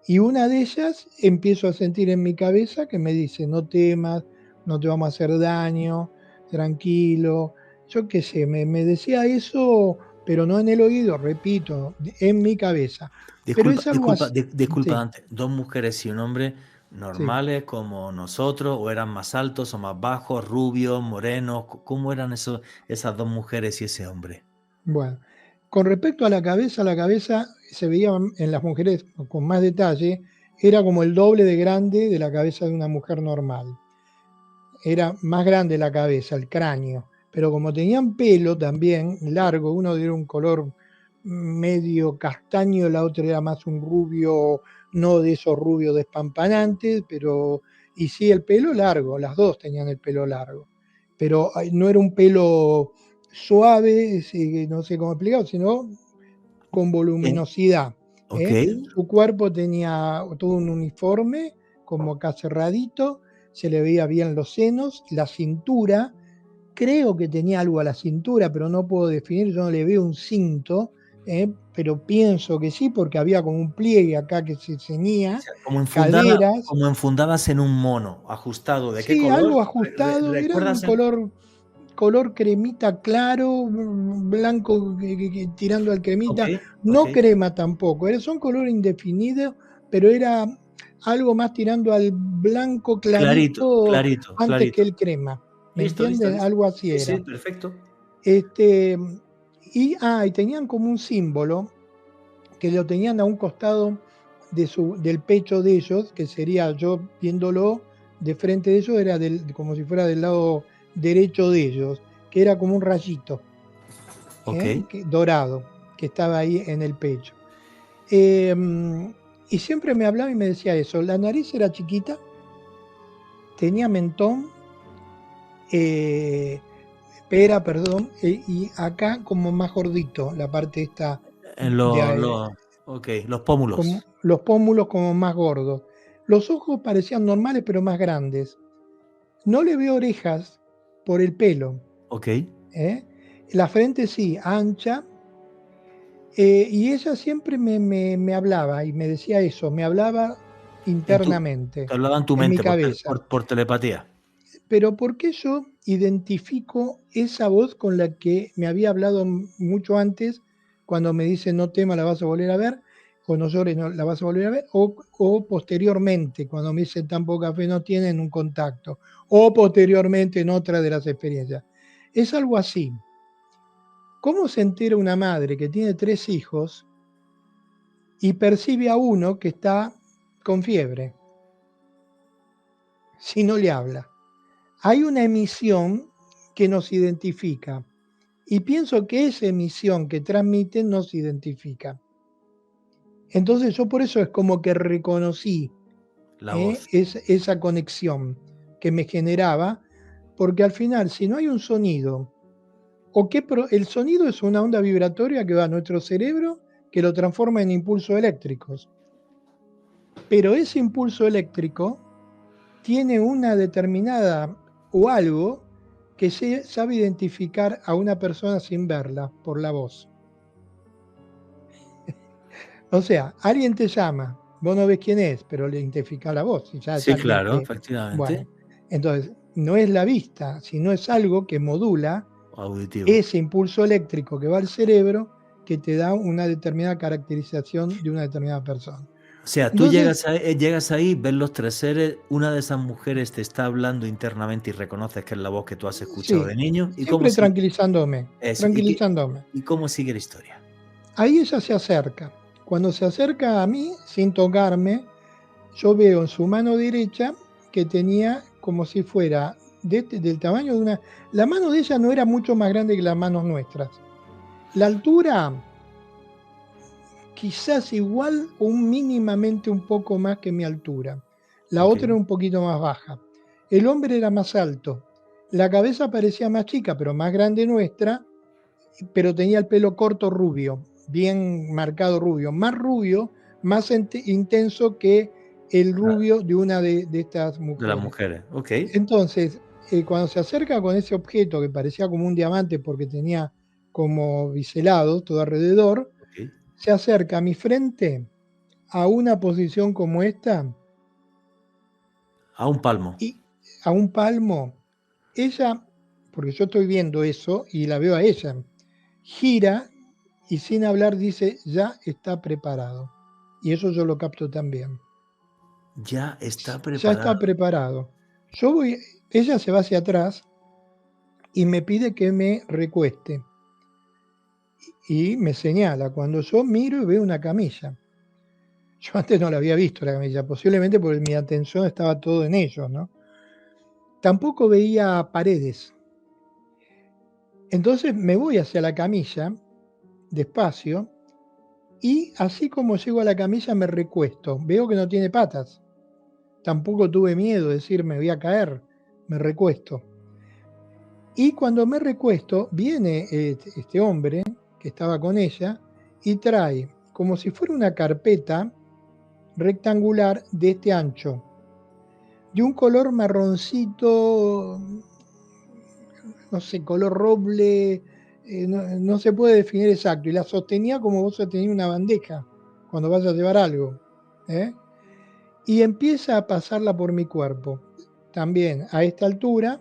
Y una de ellas empiezo a sentir en mi cabeza que me dice, no temas, no te vamos a hacer daño, tranquilo, yo qué sé, me decía eso, pero no en el oído, repito, en mi cabeza. Pero Disculpa, es algo disculpa, así. disculpa, Sí, Dante. ¿Dos mujeres y un hombre sí. normales como nosotros, o eran más altos o más bajos, rubios, morenos? ¿Cómo eran esas dos mujeres y ese hombre? Bueno, con respecto a la cabeza se veía en las mujeres con más detalle, era como el doble de grande de la cabeza de una mujer normal. Era más grande la cabeza, el cráneo, pero como tenían pelo también largo, uno era un color medio castaño, la otra era más un rubio, no de esos rubios despampanantes, pero y sí el pelo largo, las dos tenían el pelo largo, pero no era un pelo suave, no sé cómo explicarlo, sino con Eh, voluminosidad. ok. Su cuerpo tenía todo un uniforme, como acá cerradito, se le veía bien los senos, la cintura, creo que tenía algo a la cintura, pero no puedo definir, yo no le veo un cinto, pero pienso que sí, porque había como un pliegue acá que se O ceñía, sea, caderas, como enfundadas en un mono, ajustado. ¿De qué sí, color? algo ajustado, era de un ¿Recuerdas? color cremita claro, blanco tirando al Ok, cremita, ok. no crema tampoco, son colores indefinidos, pero era algo más tirando al blanco Clarito, clarito clarito, antes que clarito. el crema, ¿me Listo, listo, entiendes? listo. Algo así Sí, sí, era. perfecto. Este, y tenían como un símbolo que lo tenían a un costado del pecho de ellos, que sería yo viéndolo de frente de ellos, era como si fuera del lado derecho de ellos, que era como un rayito Ok. dorado que estaba ahí en el pecho. Eh, y siempre me hablaba y me decía eso, la nariz era chiquita, tenía mentón, eh, pera, perdón, y acá como más gordito, la parte esta En ok, los como pómulos. los pómulos como más gordos. Los ojos parecían normales pero más grandes. No le veo orejas por el pelo. Ok. ¿eh? La frente sí, ancha. Y ella siempre me hablaba y me decía eso, me hablaba Te internamente, hablaba en tu en mi mente cabeza. por telepatía. Pero ¿por qué yo identifico esa voz con la que me había hablado mucho antes, cuando me dice no temas, la vas a volver a ver, o no llores, no, la vas a volver a ver, o posteriormente, cuando me dice tan poca fe no tienen un contacto, o posteriormente en otra de las experiencias? Es algo así. ¿Cómo se entera una madre que tiene 3 hijos y percibe a uno que está con fiebre si no le habla? Hay una emisión que nos identifica y pienso que esa emisión que transmiten nos identifica. Entonces yo por eso es como que reconocí La voz. esa conexión que me generaba, porque al final si no hay un sonido, el sonido es una onda vibratoria que va a nuestro cerebro que lo transforma en impulsos eléctricos, pero ese impulso eléctrico tiene una determinada o algo que se sabe identificar a una persona sin verla por la voz. O sea, alguien te llama, vos no ves quién es, pero le identifica la voz y ya es Sí, alguien claro, que, efectivamente. bueno, entonces no es la vista, sino es algo que modula Auditivo. ese impulso eléctrico que va al cerebro que te da una determinada caracterización de una determinada persona. O sea, tú Entonces, llegas ahí, ves los tres seres, una de esas mujeres te está hablando internamente y reconoces que es la voz que tú has escuchado sí, de niño. ¿Y cómo siempre sigue tranquilizándome, eso? tranquilizándome. ¿Y cómo sigue la historia? Ahí ella se acerca. Cuando se acerca a mí, sin tocarme, yo veo en su mano derecha que tenía como si fuera del tamaño de una... La mano de ella no era mucho más grande que las manos nuestras. La altura quizás igual o mínimamente un poco más que mi altura. La Ok. otra era un poquito más baja. El hombre era más alto. La cabeza parecía más chica, pero más grande nuestra, pero tenía el pelo corto rubio, bien marcado rubio, más intenso que el rubio de una de estas De las mujeres. mujeres. Ok. Entonces, cuando se acerca con ese objeto que parecía como un diamante porque tenía como biselado todo alrededor, Ok. se acerca a mi frente a una posición como esta A un palmo. y a un palmo. Ella porque yo estoy viendo eso y la veo a ella. Gira y sin hablar dice, ya está preparado. Y eso yo lo capto también. Ya está Ya preparado. está preparado. Ella se va hacia atrás y me pide que me recueste. Y me señala. Cuando yo miro y veo una camilla. Yo antes no la había visto la camilla, posiblemente porque mi atención estaba todo en ellos, ¿no? Tampoco veía paredes. Entonces me voy hacia la camilla, despacio, y así como llego a la camilla me recuesto. Veo que no tiene patas. Tampoco tuve miedo de decir me voy a caer. Me recuesto. Y cuando me recuesto, viene este hombre que estaba con ella y trae, como si fuera una carpeta rectangular de este ancho, de un color marroncito, no sé, color roble, no se puede definir exacto, y la sostenía como vos sostenías una bandeja cuando vas a llevar algo, ¿eh? Y empieza a pasarla por mi cuerpo. También a esta altura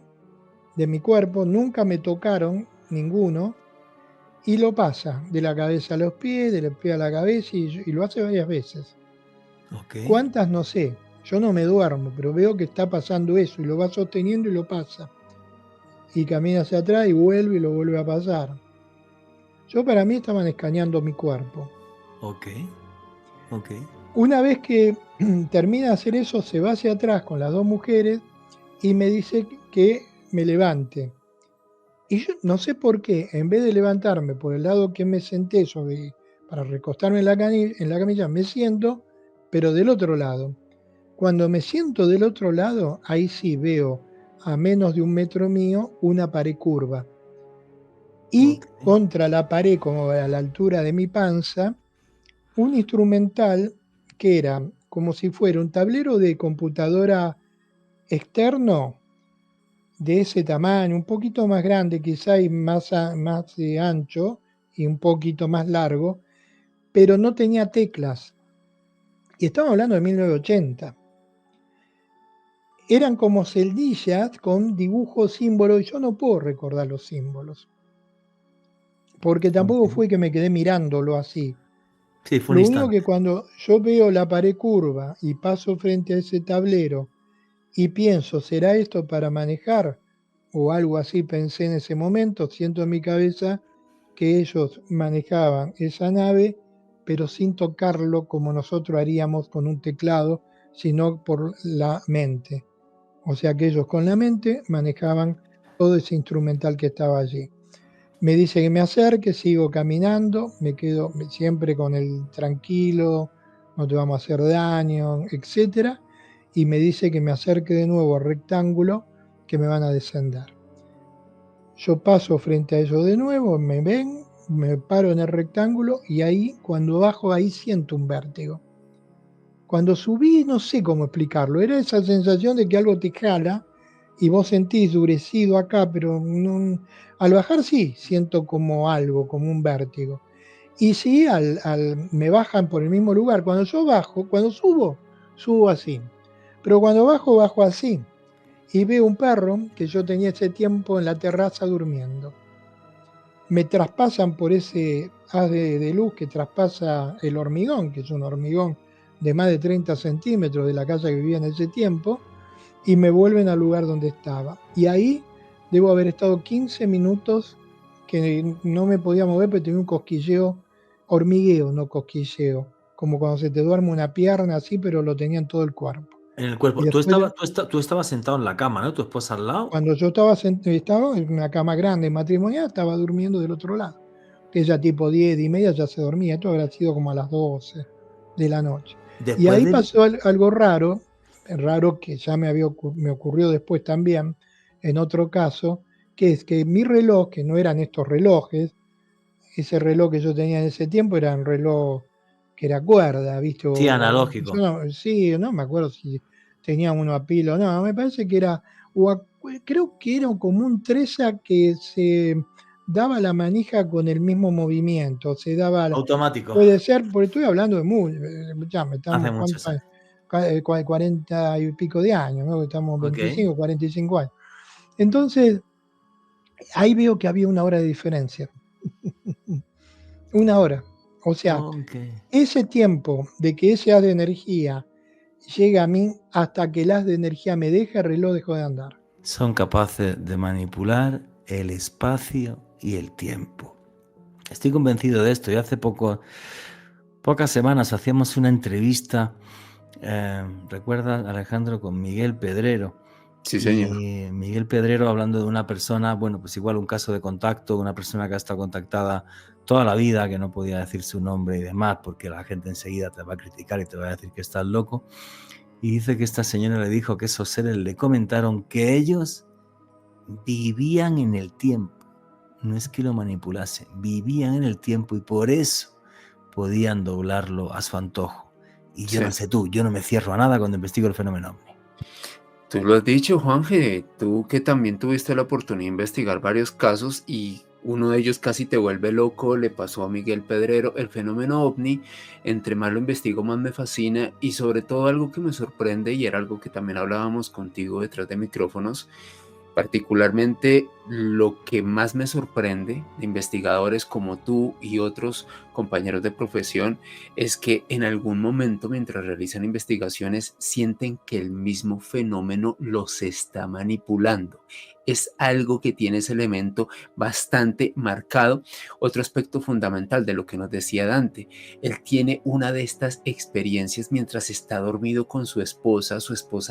de mi cuerpo, nunca me tocaron ninguno, y lo pasa de la cabeza a los pies, de los pies a la cabeza, y lo hace varias veces. Ok. ¿Cuántas? No sé. Yo no me duermo, pero veo que está pasando eso, y lo va sosteniendo y lo pasa. Y camina hacia atrás y vuelve y lo vuelve a pasar. Yo, para mí, estaban escaneando mi cuerpo. Ok. Ok. Una vez que termina de hacer eso, se va hacia atrás con las dos mujeres y me dice que me levante. Y yo no sé por qué, en vez de levantarme por el lado que me senté para recostarme en la camilla, me siento, pero del otro lado. Cuando me siento del otro lado, ahí sí veo a menos de 1 metro mío una pared curva. Y Ok. contra la pared, como a la altura de mi panza, un instrumental que era como si fuera un tablero de computadora externo de ese tamaño, un poquito más grande quizá y más ancho y un poquito más largo, pero no tenía teclas. Y estamos hablando de 1980. Eran como celdillas con dibujos, símbolos, y yo no puedo recordar los símbolos, porque tampoco Ok. fue que me quedé mirándolo así. Sí, fue un Lo único que instante. cuando yo veo la pared curva y paso frente a ese tablero y pienso, ¿será esto para manejar? O algo así pensé en ese momento, siento en mi cabeza que ellos manejaban esa nave, pero sin tocarlo como nosotros haríamos con un teclado, sino por la mente. O sea que ellos con la mente manejaban todo ese instrumental que estaba allí. Me dice que me acerque, sigo caminando, me quedo siempre con el tranquilo, no te vamos a hacer daño, etcétera, y me dice que me acerque de nuevo al rectángulo que me van a descender. Yo paso frente a ellos de nuevo, me ven, me paro en el rectángulo y ahí, cuando bajo, ahí siento un vértigo. Cuando subí, no sé cómo explicarlo, era esa sensación de que algo te jala y vos sentís endurecido acá, pero al bajar sí siento como algo, como un vértigo. Y sí, me bajan por el mismo lugar. Cuando yo bajo, cuando subo así. Pero cuando bajo así. Y veo un perro que yo tenía ese tiempo en la terraza durmiendo. Me traspasan por ese haz de luz que traspasa el hormigón, que es un hormigón de más de 30 centímetros de la casa que vivía en ese tiempo, y me vuelven al lugar donde estaba. Y ahí debo haber estado 15 minutos que no me podía mover, pero tenía un cosquilleo, hormigueo, no cosquilleo, como cuando se te duerme una pierna así, pero lo tenía en todo el cuerpo. En el Y cuerpo. después, Tú estabas sentado en la cama, ¿no? Tu esposa al lado. cuando yo estaba en una cama grande matrimonial, estaba durmiendo del otro lado. Que ella tipo 10:30 ya se dormía, esto habrá sido como a las 12 de la noche. Y Después ahí del. pasó algo raro que ya me ocurrió después también, en otro caso, que es que mi reloj, que no eran estos relojes, ese reloj que yo tenía en ese tiempo era un reloj que era cuerda, ¿viste? Sí, analógico. Sí, no me acuerdo si tenía uno a pila o no, me parece que era, creo que era como un Tresa que se daba la manija con el mismo movimiento, Automático. puede ser, porque estoy hablando de ya me Hace estamos, muchos años. 40 y pico de años, ¿no? Estamos Ok. 25, 45 años. Entonces, Ahí veo que había 1 hora de diferencia. 1 hora. O sea, Ok. ese tiempo de que ese haz de energía llega a mí hasta que el haz de energía me deja, el reloj dejó de andar. Son capaces de manipular el espacio y el tiempo. Estoy convencido de esto. Y hace pocas semanas hacíamos una entrevista, ¿recuerdas, Alejandro, con Miguel Pedrero? Sí, señor. Y Miguel Pedrero hablando de una persona, bueno, pues igual un caso de contacto, una persona que ha estado contactada toda la vida, que no podía decir su nombre y demás, porque la gente enseguida te va a criticar y te va a decir que estás loco. Y dice que esta señora le dijo que esos seres le comentaron que ellos vivían en el tiempo. No es que lo manipulasen, vivían en el tiempo y por eso podían doblarlo a su antojo. Y yo no Sí. sé tú, yo no me cierro a nada cuando investigo el fenómeno ovni. Tú lo has dicho, Juanje, tú que también tuviste la oportunidad de investigar varios casos y uno de ellos casi te vuelve loco, le pasó a Miguel Pedrero, el fenómeno ovni, entre más lo investigo más me fascina y sobre todo algo que me sorprende y era algo que también hablábamos contigo detrás de micrófonos. Particularmente lo que más me sorprende de investigadores como tú y otros compañeros de profesión es que en algún momento mientras realizan investigaciones sienten que el mismo fenómeno los está manipulando. Es algo que tiene ese elemento bastante marcado. Otro aspecto fundamental de lo que nos decía Dante, él tiene una de estas experiencias mientras está dormido con su esposa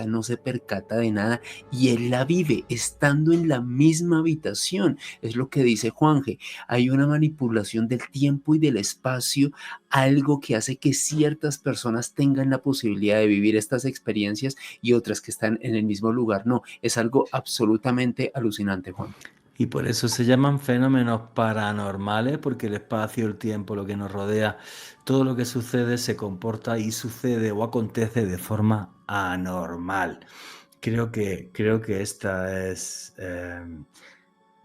no se percata de nada y él la vive estando en la misma habitación. Es lo que dice Juanje, hay una manipulación del tiempo y del espacio, algo que hace que ciertas personas tengan la posibilidad de vivir estas experiencias y otras que están en el mismo lugar no. Es algo absolutamente alucinante, Juan. Y por eso se llaman fenómenos paranormales, porque el espacio, el tiempo, lo que nos rodea, todo lo que sucede se comporta y sucede o acontece de forma anormal. Creo que esta es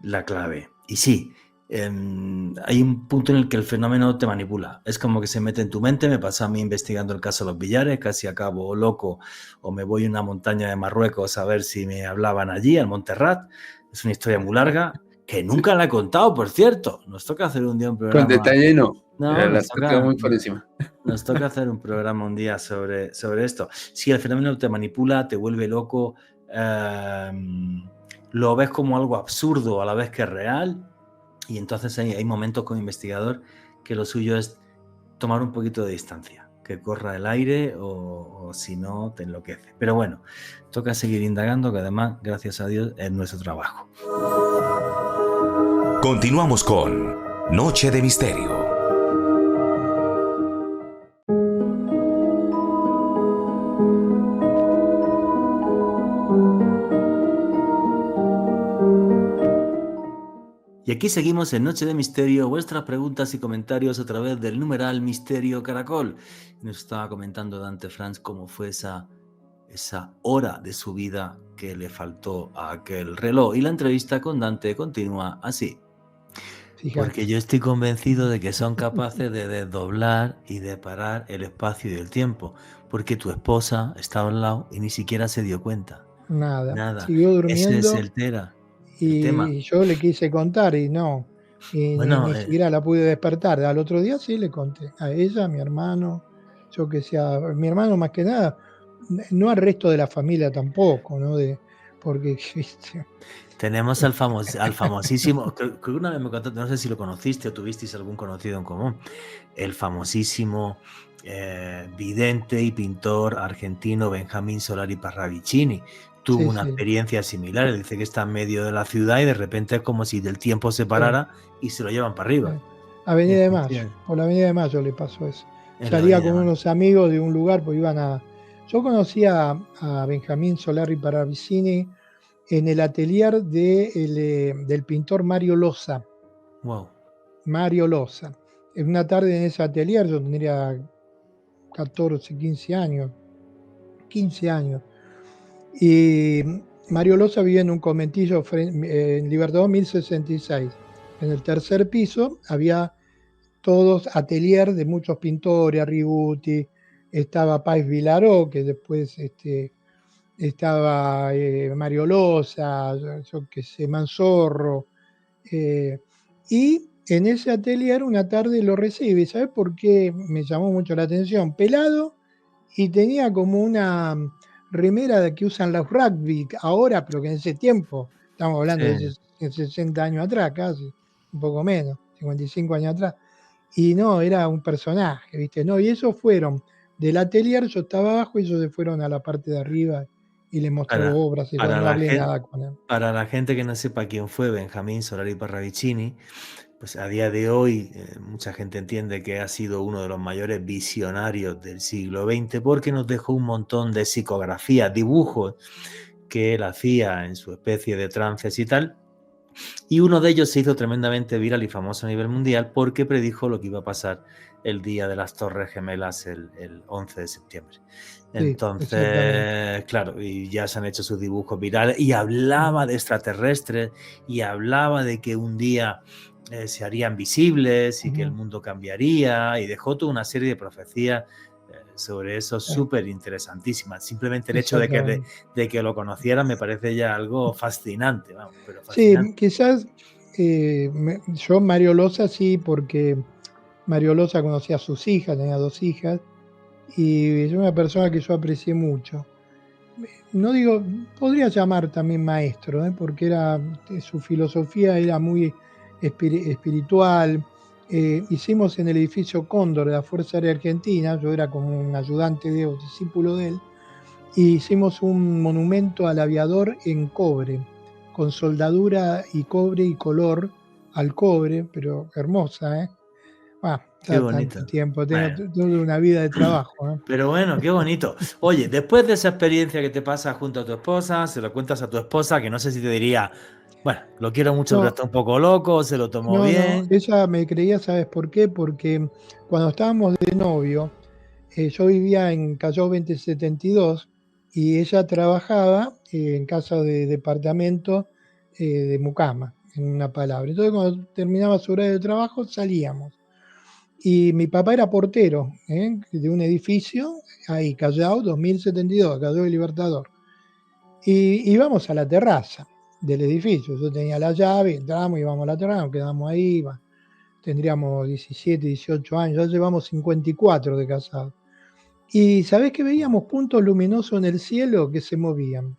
la clave. Y sí, hay un punto en el que el fenómeno te manipula. Es como que se mete en tu mente. Me pasó a mí investigando el caso de los billares, casi acabo loco, o me voy a una montaña de Marruecos a ver si me hablaban allí, al Montserrat. Es una historia muy larga, que nunca la he contado, por cierto. Nos toca hacer un día un programa. Con detalle no. No, La quedó muy por encima. Nos toca hacer un programa un día sobre esto. Si el fenómeno te manipula, te vuelve loco, lo ves como algo absurdo a la vez que es real, y entonces hay momentos como investigador que lo suyo es tomar un poquito de distancia, que corra el aire o si no te enloquece. Pero bueno, toca seguir indagando, que además, gracias a Dios, es nuestro trabajo. Continuamos con Noche de Misterio. Y aquí seguimos en Noche de Misterio, vuestras preguntas y comentarios a través del numeral Misterio Caracol. Nos estaba comentando Dante Franz cómo fue esa hora de su vida que le faltó a aquel reloj. Y la entrevista con Dante continúa así. Fíjate. Porque yo estoy convencido de que son capaces de desdoblar y de parar el espacio y el tiempo. Porque tu esposa estaba al lado y ni siquiera se dio cuenta. Nada. Siguió durmiendo. Ese es el tema. Y yo le quise contar y no. Y bueno, ni siquiera la pude despertar. Al otro día sí le conté. A ella, a mi hermano, yo que sea, mi hermano más que nada, no al resto de la familia tampoco, ¿no? Porque tenemos al famosísimo, creo que una vez me contaste, no sé si lo conociste o tuvisteis algún conocido en común, el famosísimo vidente y pintor argentino Benjamín Solari Parravicini. Tuvo una experiencia similar. Él dice que está en medio de la ciudad y de repente es como si del tiempo se parara y se lo llevan para arriba. Avenida de Mayo, por la Avenida de Mayo le pasó eso. Salía con unos amigos de un lugar, pues iban a... Yo conocía a Benjamín Solari Parravicini en el atelier del pintor Mario Loza. Wow. Mario Loza. En una tarde en ese atelier, yo tendría 14, 15 años. Y Mario Loza vivía en un conventillo en Libertador 1066. En el tercer piso había todos atelier de muchos pintores, Arriguti, estaba Páez Vilaró, que después estaba Mario Loza, yo qué sé, Manzorro, Y en ese atelier una tarde lo recibe. ¿Sabes por qué me llamó mucho la atención? Pelado y tenía como una remera de que usan los rugby ahora, pero que en ese tiempo, estamos hablando de Sí, 60 años atrás, casi, un poco menos, 55 años atrás. Y no, era un personaje, ¿viste? No, y esos fueron del atelier, yo estaba abajo y ellos se fueron a la parte de arriba y le mostró para, obras y todo, para no la hablé gente, nada con él. para la gente que no sepa quién fue Benjamín Solari Parravicini, pues a día de hoy mucha gente entiende que ha sido uno de los mayores visionarios del siglo XX porque nos dejó un montón de psicografías, dibujos que él hacía en su especie de trances y tal. Y uno de ellos se hizo tremendamente viral y famoso a nivel mundial porque predijo lo que iba a pasar el día de las Torres Gemelas, el 11 de septiembre. Sí, exactamente. Entonces, claro, y ya se han hecho sus dibujos virales y hablaba de extraterrestres y hablaba de que un día se harían visibles y que el Ujú. mundo cambiaría y dejó toda una serie de profecías sobre eso Sí, súper interesantísimas. Simplemente el hecho exactamente. de que lo conocieran me parece ya algo fascinante, vamos, pero Sí, fascinante. quizás yo Mario Loza sí, porque Mario Loza conocía a sus hijas, tenía 2 hijas, y es una persona que yo aprecié mucho. No digo, podría llamar también maestro, porque su filosofía era muy espiritual. Hicimos en el edificio Cóndor de la Fuerza Aérea Argentina, yo era como un ayudante de o discípulo de él, y hicimos un monumento al aviador en cobre, con soldadura y cobre y color al cobre, pero hermosa, ¿eh? Qué Ya tanto bonito. tiempo, tengo Bueno, toda una vida de trabajo, ¿eh? pero bueno, qué bonito. Oye, después de esa experiencia que te pasa junto a tu esposa, se lo cuentas a tu esposa, que no sé si te diría, bueno, lo quiero mucho, pero No, está un poco loco, se lo tomó no, bien. ella me creía, ¿sabes por qué? Porque cuando estábamos de novio, yo vivía en Callao 2072 y ella trabajaba en casa de departamento de Mucama, en una palabra. Entonces, cuando terminaba su horario de trabajo, salíamos. Y mi papá era portero, de un edificio, ahí, Callao 2072, Callao del Libertador. Y íbamos a la terraza del edificio. Yo tenía la llave, entramos, íbamos a la terraza, nos quedamos ahí, tendríamos 17, 18 años, ya llevamos 54 de casados. Y sabés que veíamos puntos luminosos en el cielo que se movían.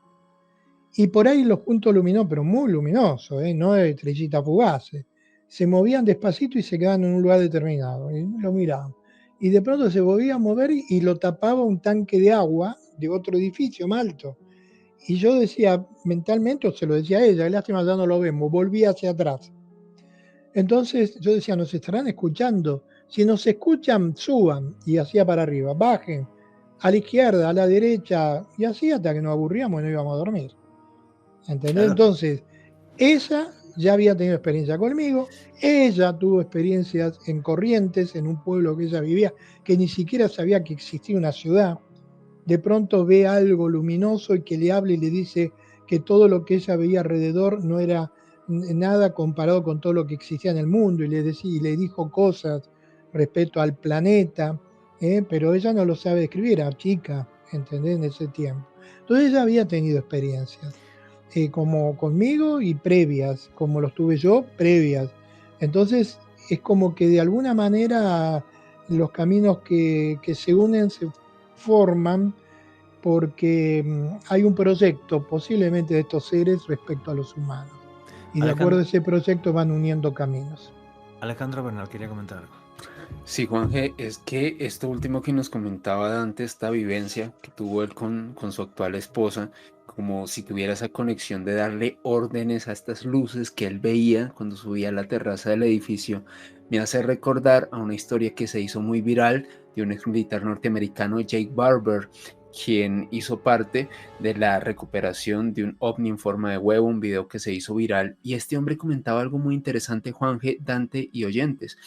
Y por ahí los puntos luminosos, pero muy luminosos, no de estrellitas fugaces, se movían despacito y se quedaban en un lugar determinado. Y lo mirábamos. Y de pronto se volvía a mover y lo tapaba un tanque de agua de otro edificio más alto. Y yo decía mentalmente, o se lo decía a ella, lástima ya no lo vemos, volví hacia atrás. Entonces yo decía, nos estarán escuchando. Si nos escuchan, suban y hacía para arriba, bajen a la izquierda, a la derecha, y así hasta que nos aburríamos y no íbamos a dormir. ¿Entendés? Claro. Entonces, ella ya había tenido experiencia conmigo, ella tuvo experiencias en Corrientes, en un pueblo que ella vivía, que ni siquiera sabía que existía una ciudad. De pronto ve algo luminoso y que le habla y le dice que todo lo que ella veía alrededor no era nada comparado con todo lo que existía en el mundo, y le dijo cosas respecto al planeta, pero ella no lo sabe describir, era chica, ¿entendés? En ese tiempo. Entonces ella había tenido experiencias, como conmigo y previas, como los tuve yo, previas. Entonces es como que de alguna manera los caminos que se unen se forman porque hay un proyecto posiblemente de estos seres respecto a los humanos. Y de acuerdo a Alejandro, ese proyecto van uniendo caminos. Alejandro Bernal quería comentar algo. Sí, Juanje, es que esto último que nos comentaba Dante, esta vivencia que tuvo él con su actual esposa, como si tuviera esa conexión de darle órdenes a estas luces que él veía cuando subía a la terraza del edificio, me hace recordar a una historia que se hizo muy viral de un ex militar norteamericano, Jake Barber, quien hizo parte de la recuperación de un ovni en forma de huevo, un video que se hizo viral, y este hombre comentaba algo muy interesante, Juanje, Dante y oyentes.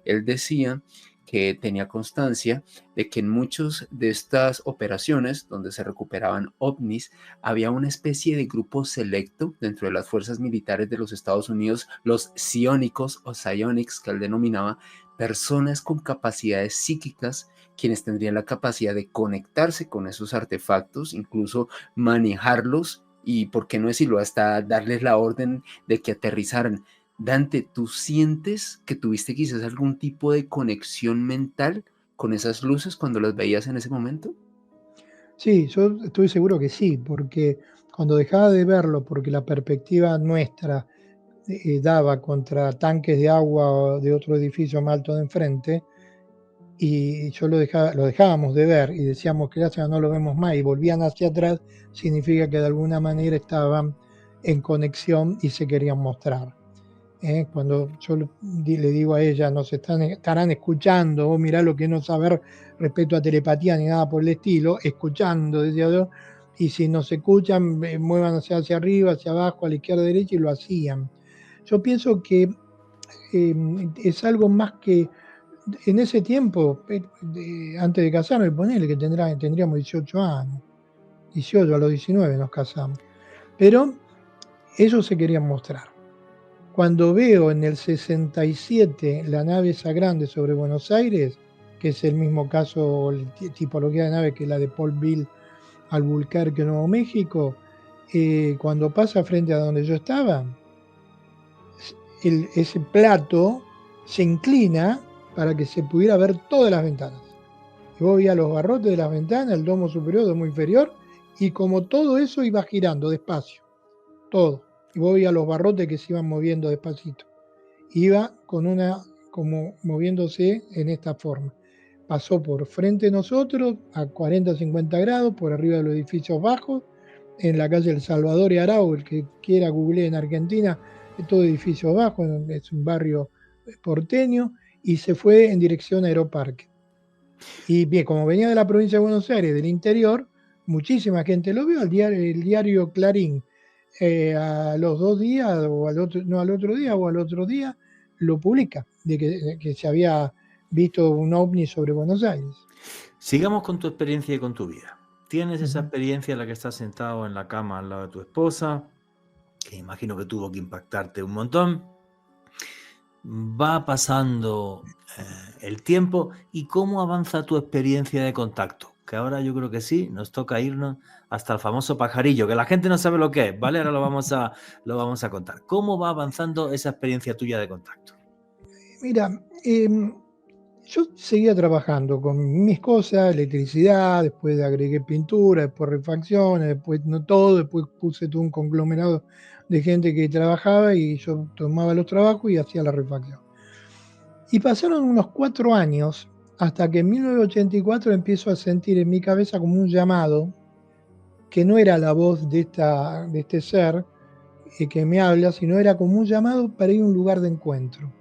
Él decía que tenía constancia de que en muchas de estas operaciones donde se recuperaban ovnis, había una especie de grupo selecto dentro de las fuerzas militares de los Estados Unidos, los psiónicos o psionics, que él denominaba, personas con capacidades psíquicas, quienes tendrían la capacidad de conectarse con esos artefactos, incluso manejarlos y, por qué no decirlo, hasta darles la orden de que aterrizaran. Dante, ¿tú sientes que tuviste quizás algún tipo de conexión mental con esas luces cuando las veías en ese momento? Sí, yo estoy seguro que sí, porque cuando dejaba de verlo, porque la perspectiva nuestra daba contra tanques de agua de otro edificio más alto de enfrente, y yo lo dejábamos de ver y decíamos que gracias no lo vemos más y volvían hacia atrás, significa que de alguna manera estaban en conexión y se querían mostrar. Cuando yo le digo a ella, estarán escuchando, o mirá lo que no saber respecto a telepatía ni nada por el estilo, escuchando, decía yo, y si nos escuchan, muevan hacia arriba, hacia abajo, a la izquierda, derecha, y lo hacían. Yo pienso que es algo más que en ese tiempo, antes de casarme, ponele que tendríamos 18 años, 18 a los 19 nos casamos, pero ellos se querían mostrar. Cuando veo en el 67 la nave esa grande sobre Buenos Aires, que es el mismo caso, tipología de nave que la de Paul Bill Albuquerque, Nuevo México, cuando pasa frente a donde yo estaba, ese plato se inclina para que se pudiera ver todas las ventanas. Y vos veías los barrotes de las ventanas, el domo superior, el domo inferior, y como todo eso iba girando despacio, todo. Y vos veías los barrotes que se iban moviendo despacito. Iba como moviéndose en esta forma. Pasó por frente de nosotros a 40, 50 grados, por arriba de los edificios bajos, en la calle El Salvador y Arau, el que quiera googlear en Argentina, es todo edificio bajo, es un barrio porteño, y se fue en dirección a Aeroparque. Y bien, como venía de la provincia de Buenos Aires, del interior, muchísima gente lo vio, el diario Clarín, a los 2 días, o al otro día, lo publica, de que se había visto un ovni sobre Buenos Aires. Sigamos con tu experiencia y con tu vida. Tienes esa experiencia en la que estás sentado en la cama al lado de tu esposa, que imagino que tuvo que impactarte un montón. Va pasando el tiempo y cómo avanza tu experiencia de contacto. Que ahora yo creo que sí, nos toca irnos hasta el famoso pajarillo, que la gente no sabe lo que es, ¿vale? Ahora lo vamos a contar. ¿Cómo va avanzando esa experiencia tuya de contacto? Mira, yo seguía trabajando con mis cosas, electricidad, después agregué pintura, después refacciones, después no todo, después puse todo un conglomerado de gente que trabajaba y yo tomaba los trabajos y hacía la refacción. Y pasaron unos 4 años hasta que en 1984 empiezo a sentir en mi cabeza como un llamado, que no era la voz de este ser que me habla, sino era como un llamado para ir a un lugar de encuentro.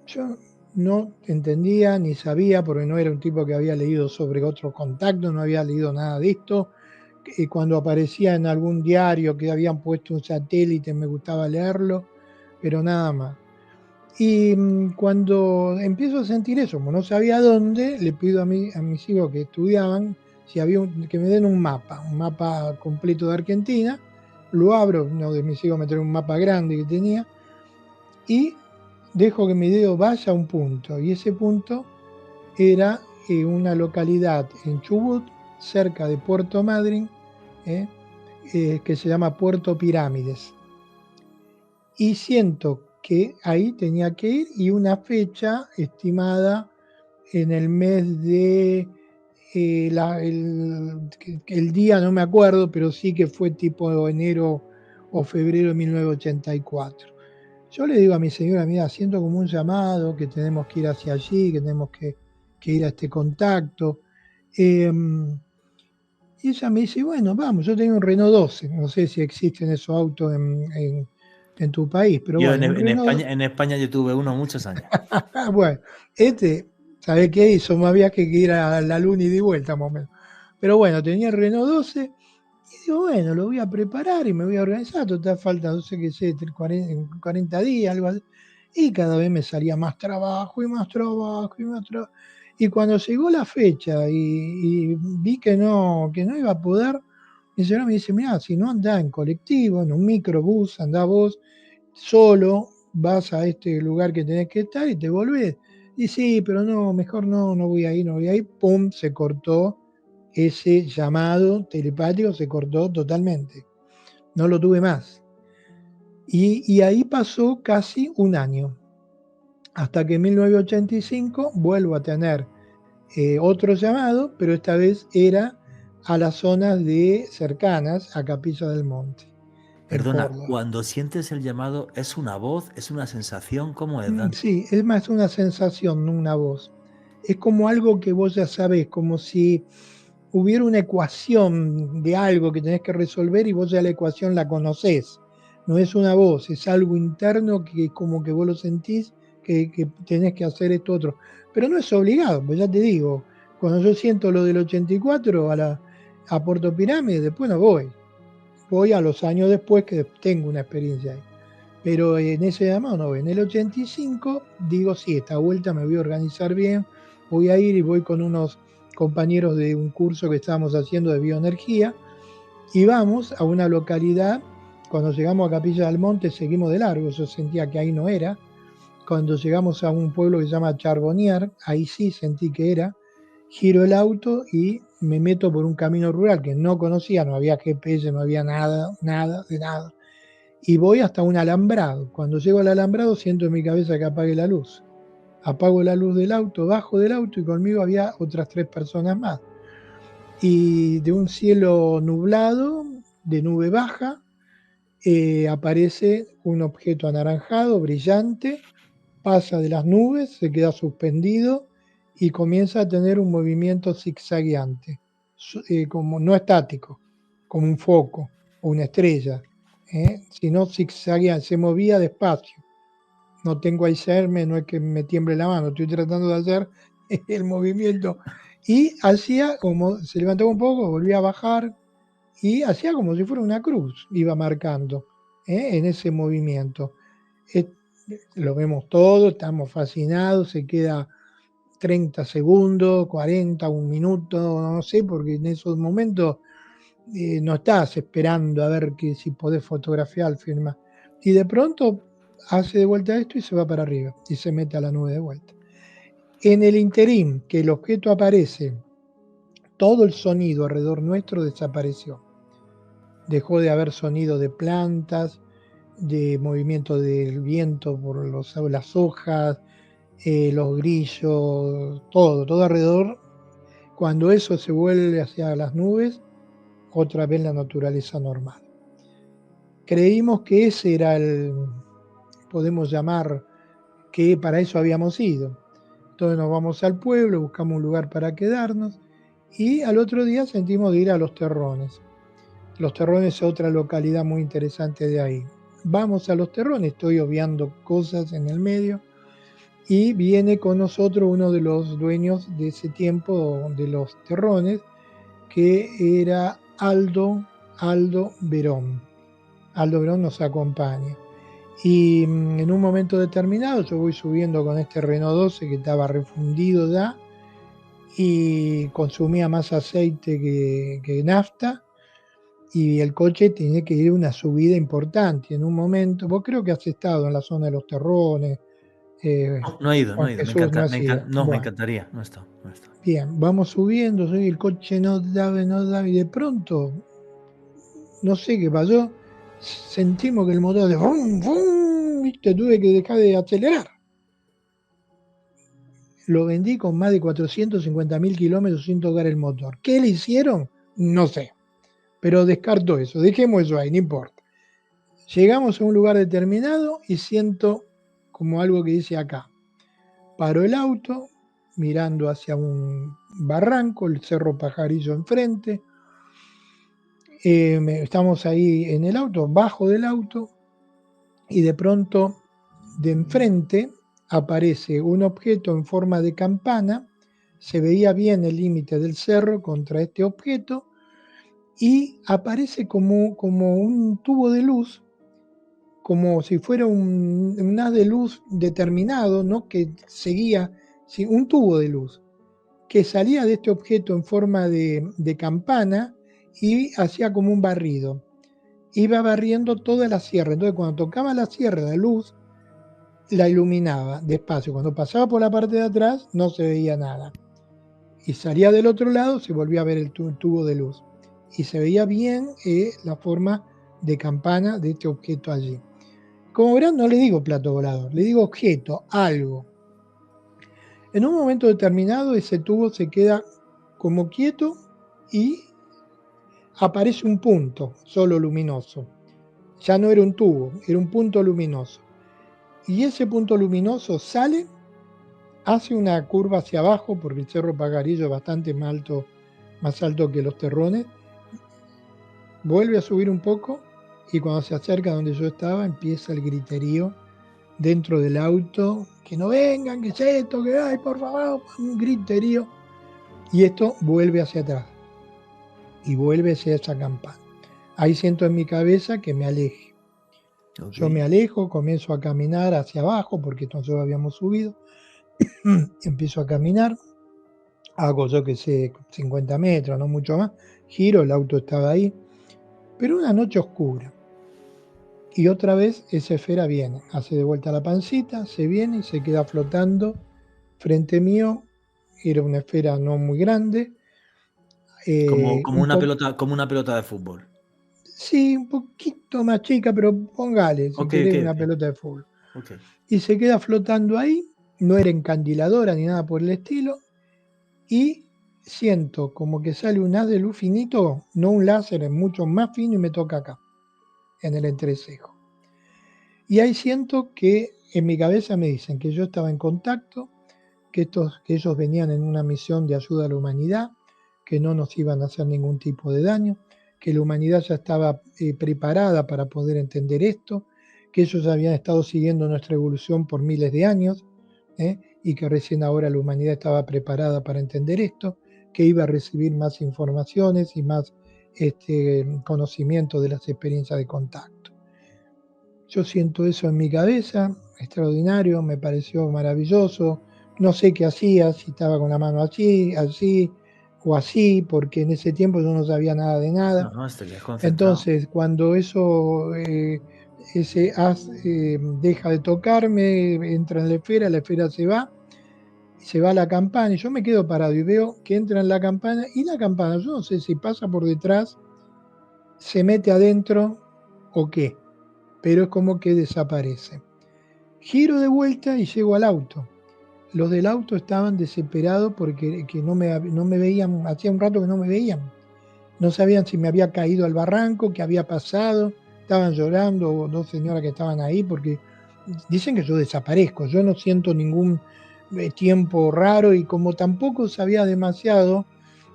Yo no entendía ni sabía, porque no era un tipo que había leído sobre otro contacto, no había leído nada de esto. Cuando aparecía en algún diario que habían puesto un satélite, me gustaba leerlo, pero nada más. Y cuando empiezo a sentir eso, como no sabía dónde, le pido a mis hijos que estudiaban si había que me den un mapa completo de Argentina. Lo abro, uno de mis hijos me trae un mapa grande que tenía, y dejo que mi dedo vaya a un punto, y ese punto era una localidad en Chubut, cerca de Puerto Madryn, que se llama Puerto Pirámides. Y siento que ahí tenía que ir, y una fecha estimada en el mes de, el día no me acuerdo, pero sí que fue tipo enero o febrero de 1984. Yo le digo a mi señora, mira, siento como un llamado, que tenemos que ir hacia allí, que tenemos que ir a este contacto. Y ella me dice, bueno, vamos, yo tengo un Renault 12, no sé si existen esos autos en tu país, pero Yo bueno, un Renault. en España yo tuve uno muchos años. Bueno, ¿sabés qué hizo? Más viaje que ir a la luna y de vuelta, más o menos. Pero bueno, tenía el Renault 12, y digo, bueno, lo voy a preparar y me voy a organizar, total falta, no sé qué sé, 40 días, algo así. Y cada vez me salía más trabajo y más trabajo y más trabajo. Y cuando llegó la fecha y vi que no iba a poder, mi señora me dice, mira, si no andás en colectivo, en un microbús, andá vos solo, vas a este lugar que tenés que estar y te volvés. Y sí, pero no, mejor no voy a ir, no voy a ir. Pum, se cortó ese llamado telepático, se cortó totalmente. No lo tuve más. Y ahí pasó casi un año, hasta que en 1985 vuelvo a tener otro llamado, pero esta vez era a las zonas cercanas a Capilla del Monte, en Perdona, Córdoba. cuando sientes el llamado, ¿es una voz? ¿Es una sensación? ¿Cómo es, Dan? Sí, es más una sensación, no una voz. Es como algo que vos ya sabés, como si hubiera una ecuación de algo que tenés que resolver y vos ya la ecuación la conocés. No es una voz, es algo interno que como que vos lo sentís que tenés que hacer esto otro. Pero no es obligado, pues ya te digo, cuando yo siento lo del 84 a Puerto Pirámide, después no voy. Voy a los años después que tengo una experiencia ahí. Pero en ese llamado no voy. En el 85 digo, sí, esta vuelta me voy a organizar bien, voy a ir y voy con unos compañeros de un curso que estábamos haciendo de bioenergía y vamos a una localidad. Cuando llegamos a Capilla del Monte seguimos de largo, yo sentía que ahí no era. Cuando llegamos a un pueblo que se llama Charbonnier, ahí sí sentí que era. Giro el auto y me meto por un camino rural que no conocía, no había GPS, no había nada, nada, de nada. Y voy hasta un alambrado. Cuando llego al alambrado siento en mi cabeza que apague la luz. Apago la luz del auto, bajo del auto y conmigo había otras 3 personas más. Y de un cielo nublado, de nube baja, aparece un objeto anaranjado, brillante, pasa de las nubes, se queda suspendido y comienza a tener un movimiento zigzagueante, como no estático, como un foco o una estrella, sino zigzagueante, se movía despacio. No tengo Alzheimer, no es que me tiemble la mano, estoy tratando de hacer el movimiento. Y hacía como, se levantaba un poco, volvía a bajar y hacía como si fuera una cruz, iba marcando en ese movimiento. Lo vemos todo, estamos fascinados, se queda 30 segundos, 40, un minuto, no sé, porque en esos momentos no estás esperando a ver si podés fotografiar, filmar. Y de pronto hace de vuelta esto y se va para arriba y se mete a la nube de vuelta. En el interín que el objeto aparece, todo el sonido alrededor nuestro desapareció. Dejó de haber sonido de plantas, de movimiento del viento por las hojas, los grillos, todo alrededor. Cuando eso se vuelve hacia las nubes, otra vez la naturaleza normal. Creímos que ese era podemos llamar, que para eso habíamos ido. Entonces nos vamos al pueblo, buscamos un lugar para quedarnos y al otro día sentimos de ir a Los Terrones. Los Terrones es otra localidad muy interesante de ahí. Vamos a Los Terrones, estoy obviando cosas en el medio, y viene con nosotros uno de los dueños de ese tiempo de Los Terrones, que era Aldo Verón. Aldo Verón nos acompaña. Y en un momento determinado yo voy subiendo con este Renault 12 que estaba refundido ya y consumía más aceite que nafta, y el coche tenía que ir a una subida importante. En un momento, vos creo que has estado en la zona de Los Terrones, No he ido, Juan Jesús, no has ido. me Bueno, encantaría, no está, no está. bien, vamos subiendo, el coche no daba, y de pronto, no sé qué pasó, sentimos que el motor de ¡vum, vum! ¿Viste? Tuve que dejar de acelerar. Lo vendí con más de 450.000 kilómetros sin tocar el motor. ¿Qué le hicieron? No sé. Pero descarto eso, dejemos eso ahí, no importa. Llegamos a un lugar determinado y siento como algo que dice acá. Paro el auto, mirando hacia un barranco, el Cerro Pajarillo enfrente. Estamos ahí en el auto, bajo del auto, y de pronto de enfrente aparece un objeto en forma de campana. Se veía bien el límite del cerro contra este objeto y aparece como un tubo de luz, como si fuera un haz de luz determinado, ¿no? Que seguía, sí, un tubo de luz que salía de este objeto en forma de campana y hacía como un barrido. Iba barriendo toda la sierra. Entonces, cuando tocaba la sierra, la luz la iluminaba despacio. Cuando pasaba por la parte de atrás, no se veía nada. Y salía del otro lado, se volvía a ver el tubo de luz. Y se veía bien la forma de campana de este objeto allí. como verán, no le digo plato volador, le digo objeto, algo. En un momento determinado ese tubo se queda como quieto y aparece un punto solo luminoso. Ya no era un tubo, era un punto luminoso. Y ese punto luminoso sale, hace una curva hacia abajo, porque el Cerro Pajarillo es bastante más alto que los Terrones, vuelve a subir un poco y cuando se acerca donde yo estaba empieza el griterío dentro del auto, que no vengan, que es esto, que hay, por favor, un griterío. Y esto vuelve hacia atrás y vuelve hacia esa campana. Ahí siento en mi cabeza que me aleje. Ok. Yo me alejo, comienzo a caminar hacia abajo porque nosotros habíamos subido. Empiezo a caminar, hago yo que sé, 50 metros, no mucho más. Giro, el auto estaba ahí. Pero una noche oscura. Y otra vez esa esfera viene, hace de vuelta la pancita, se viene y se queda flotando frente mío. Era una esfera no muy grande. Como una pelota de fútbol. Sí, un poquito más chica, pero póngale, si Ok, querés, ok, una ok. pelota de fútbol. Ok. Y se queda flotando ahí, no era encandiladora ni nada por el estilo, y siento como que sale un haz de luz finito, no un láser, es mucho más fino y me toca acá, en el entrecejo. Y ahí siento que en mi cabeza me dicen que yo estaba en contacto, que ellos venían en una misión de ayuda a la humanidad, que no nos iban a hacer ningún tipo de daño, que la humanidad ya estaba preparada para poder entender esto, que ellos habían estado siguiendo nuestra evolución por miles de años, y que recién ahora la humanidad estaba preparada para entender esto, que iba a recibir más informaciones y más conocimiento de las experiencias de contacto. Yo siento eso en mi cabeza, extraordinario, me pareció maravilloso. No sé qué hacía, si estaba con la mano así o así, porque en ese tiempo yo no sabía nada de nada. No, estarías concentrado. Entonces, cuando ese haz deja de tocarme, entra en la esfera se va a la campana y yo me quedo parado y veo que entra en la campana y la campana, yo no sé si pasa por detrás, se mete adentro o qué, pero es como que desaparece. Giro de vuelta y llego al auto. Los del auto estaban desesperados porque que no me veían, hacía un rato que no me veían. No sabían si me había caído al barranco, qué había pasado. Estaban llorando, dos señoras que estaban ahí, porque dicen que yo desaparezco. Yo no siento ningún tiempo raro y como tampoco sabía demasiado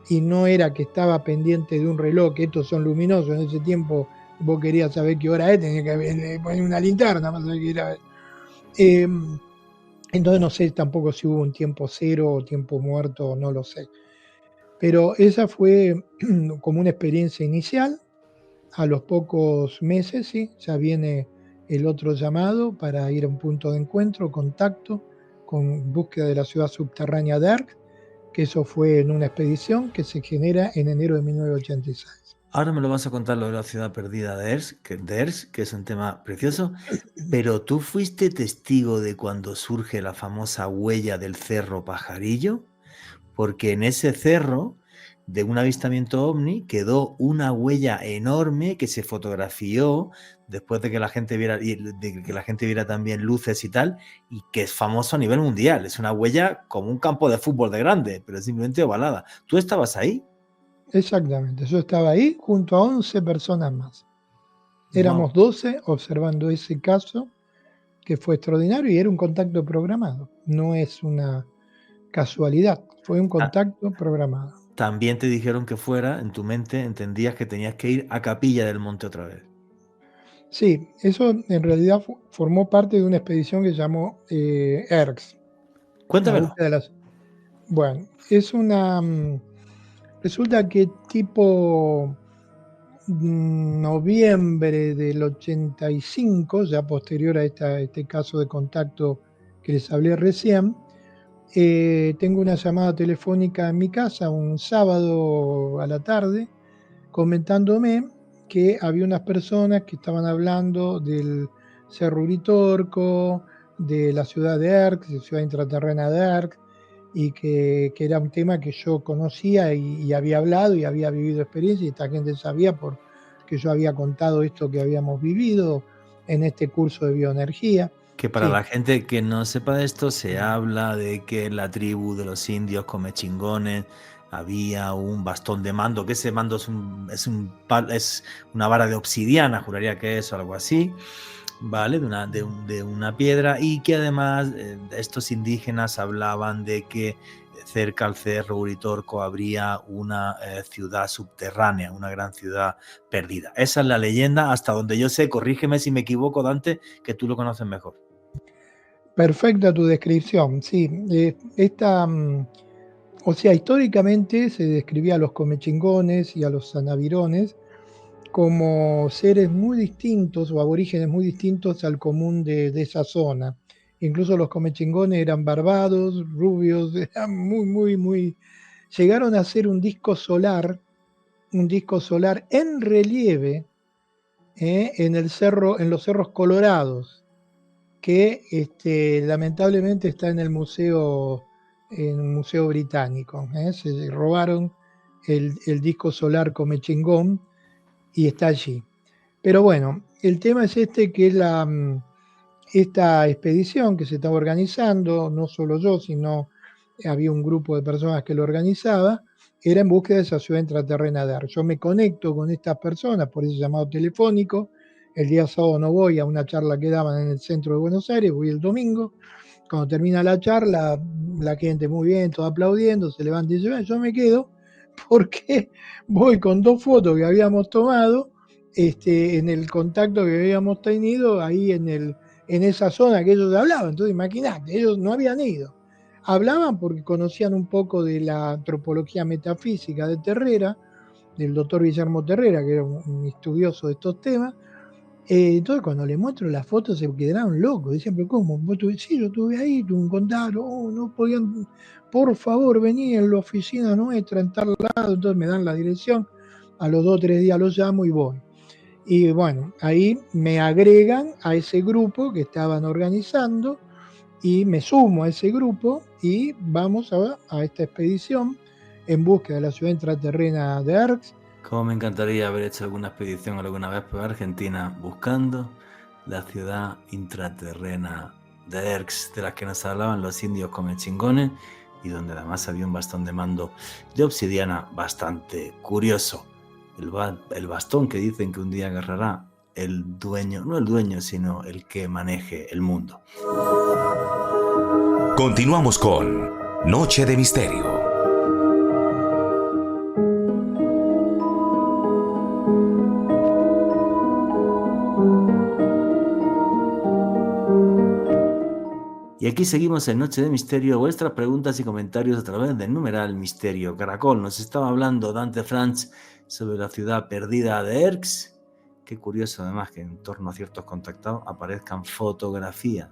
y no era que estaba pendiente de un reloj, que estos son luminosos, en ese tiempo vos querías saber qué hora es, tenías que poner una linterna para saber qué hora es. Entonces no sé tampoco si hubo un tiempo cero o tiempo muerto, no lo sé. Pero esa fue como una experiencia inicial. A los pocos meses, sí, ya viene el otro llamado para ir a un punto de encuentro, contacto, con búsqueda de la ciudad subterránea de Erg, que eso fue en una expedición que se genera en enero de 1986. Ahora me lo vas a contar lo de la ciudad perdida de Ersk, que es un tema precioso, pero tú fuiste testigo de cuando surge la famosa huella del Cerro Pajarillo, porque en ese cerro, de un avistamiento ovni, quedó una huella enorme que se fotografió después de que la gente viera, también luces y tal, y que es famoso a nivel mundial. Es una huella como un campo de fútbol de grande, pero simplemente ovalada. ¿Tú estabas ahí? Exactamente, yo estaba ahí junto a 11 personas más. Éramos 12 observando ese caso, que fue extraordinario y era un contacto programado. No es una casualidad, fue un contacto programado. También te dijeron que fuera, en tu mente, entendías que tenías que ir a Capilla del Monte otra vez. Sí, eso en realidad formó parte de una expedición que se llamó ERGS. Cuéntamelo. Bueno, es una... Resulta que tipo noviembre del 85, ya posterior a este caso de contacto que les hablé recién, tengo una llamada telefónica en mi casa un sábado a la tarde comentándome que había unas personas que estaban hablando del Cerro Uritorco, de la ciudad de Erx, de ciudad intraterrena de Erx, y que era un tema que yo conocía y había hablado y había vivido experiencia, y esta gente sabía porque yo había contado esto que habíamos vivido en este curso de bioenergía. Que para Sí. la gente que no sepa de esto, se habla de que en la tribu de los indios comechingones había un bastón de mando, que ese mando es una vara de obsidiana, juraría que es o algo así, ¿vale? De una piedra, y que además estos indígenas hablaban de que cerca al cerro Uritorco habría una ciudad subterránea, una gran ciudad perdida. Esa es la leyenda, hasta donde yo sé, corrígeme si me equivoco, Dante, que tú lo conoces mejor. Perfecta tu descripción, sí. O sea, históricamente se describía a los comechingones y a los sanavirones como seres muy distintos o aborígenes muy distintos al común de esa zona. Incluso los comechingones eran barbados, rubios, eran muy. Llegaron a hacer un disco solar en relieve en el cerro, en los cerros colorados, que lamentablemente está en el museo británico. Se robaron el disco solar Comechingón y está allí. Pero bueno, el tema es que esta expedición que se estaba organizando, no solo yo, sino había un grupo de personas que lo organizaba, era en búsqueda de esa ciudad intraterrena de Ar. Yo me conecto con estas personas por ese llamado telefónico. El día sábado no voy a una charla que daban en el centro de Buenos Aires, voy el domingo. Cuando termina la charla, la gente muy bien, todo aplaudiendo, se levanta y dice, yo me quedo porque voy con 2 fotos que habíamos tomado en el contacto que habíamos tenido ahí en esa zona que ellos hablaban. Entonces, imagínate, ellos no habían ido. Hablaban porque conocían un poco de la antropología metafísica de Terrera, del doctor Guillermo Terrera, que era un estudioso de estos temas. Entonces, cuando les muestro las fotos, se quedaron locos. Decían, pero ¿cómo? Sí, yo estuve ahí, tuve un contacto, no podían, por favor, vení en la oficina nuestra, en tal lado. Entonces me dan la dirección, a los 2 o 3 días los llamo y voy. Y bueno, ahí me agregan a ese grupo que estaban organizando y me sumo a ese grupo y vamos a esta expedición en búsqueda de la ciudad intraterrena de Arx. Cómo me encantaría haber hecho alguna expedición alguna vez por Argentina buscando la ciudad intraterrena de Erx, de las que nos hablaban los indios comechingones, y donde además había un bastón de mando de obsidiana bastante curioso. El bastón que dicen que un día agarrará el dueño, no el dueño, sino el que maneje el mundo. Continuamos con Noche de Misterio. Y aquí seguimos en Noche de Misterio. Vuestras preguntas y comentarios a través del numeral Misterio Caracol. Nos estaba hablando Dante Franz sobre la ciudad perdida de Erx. Qué curioso además que en torno a ciertos contactados aparezcan fotografías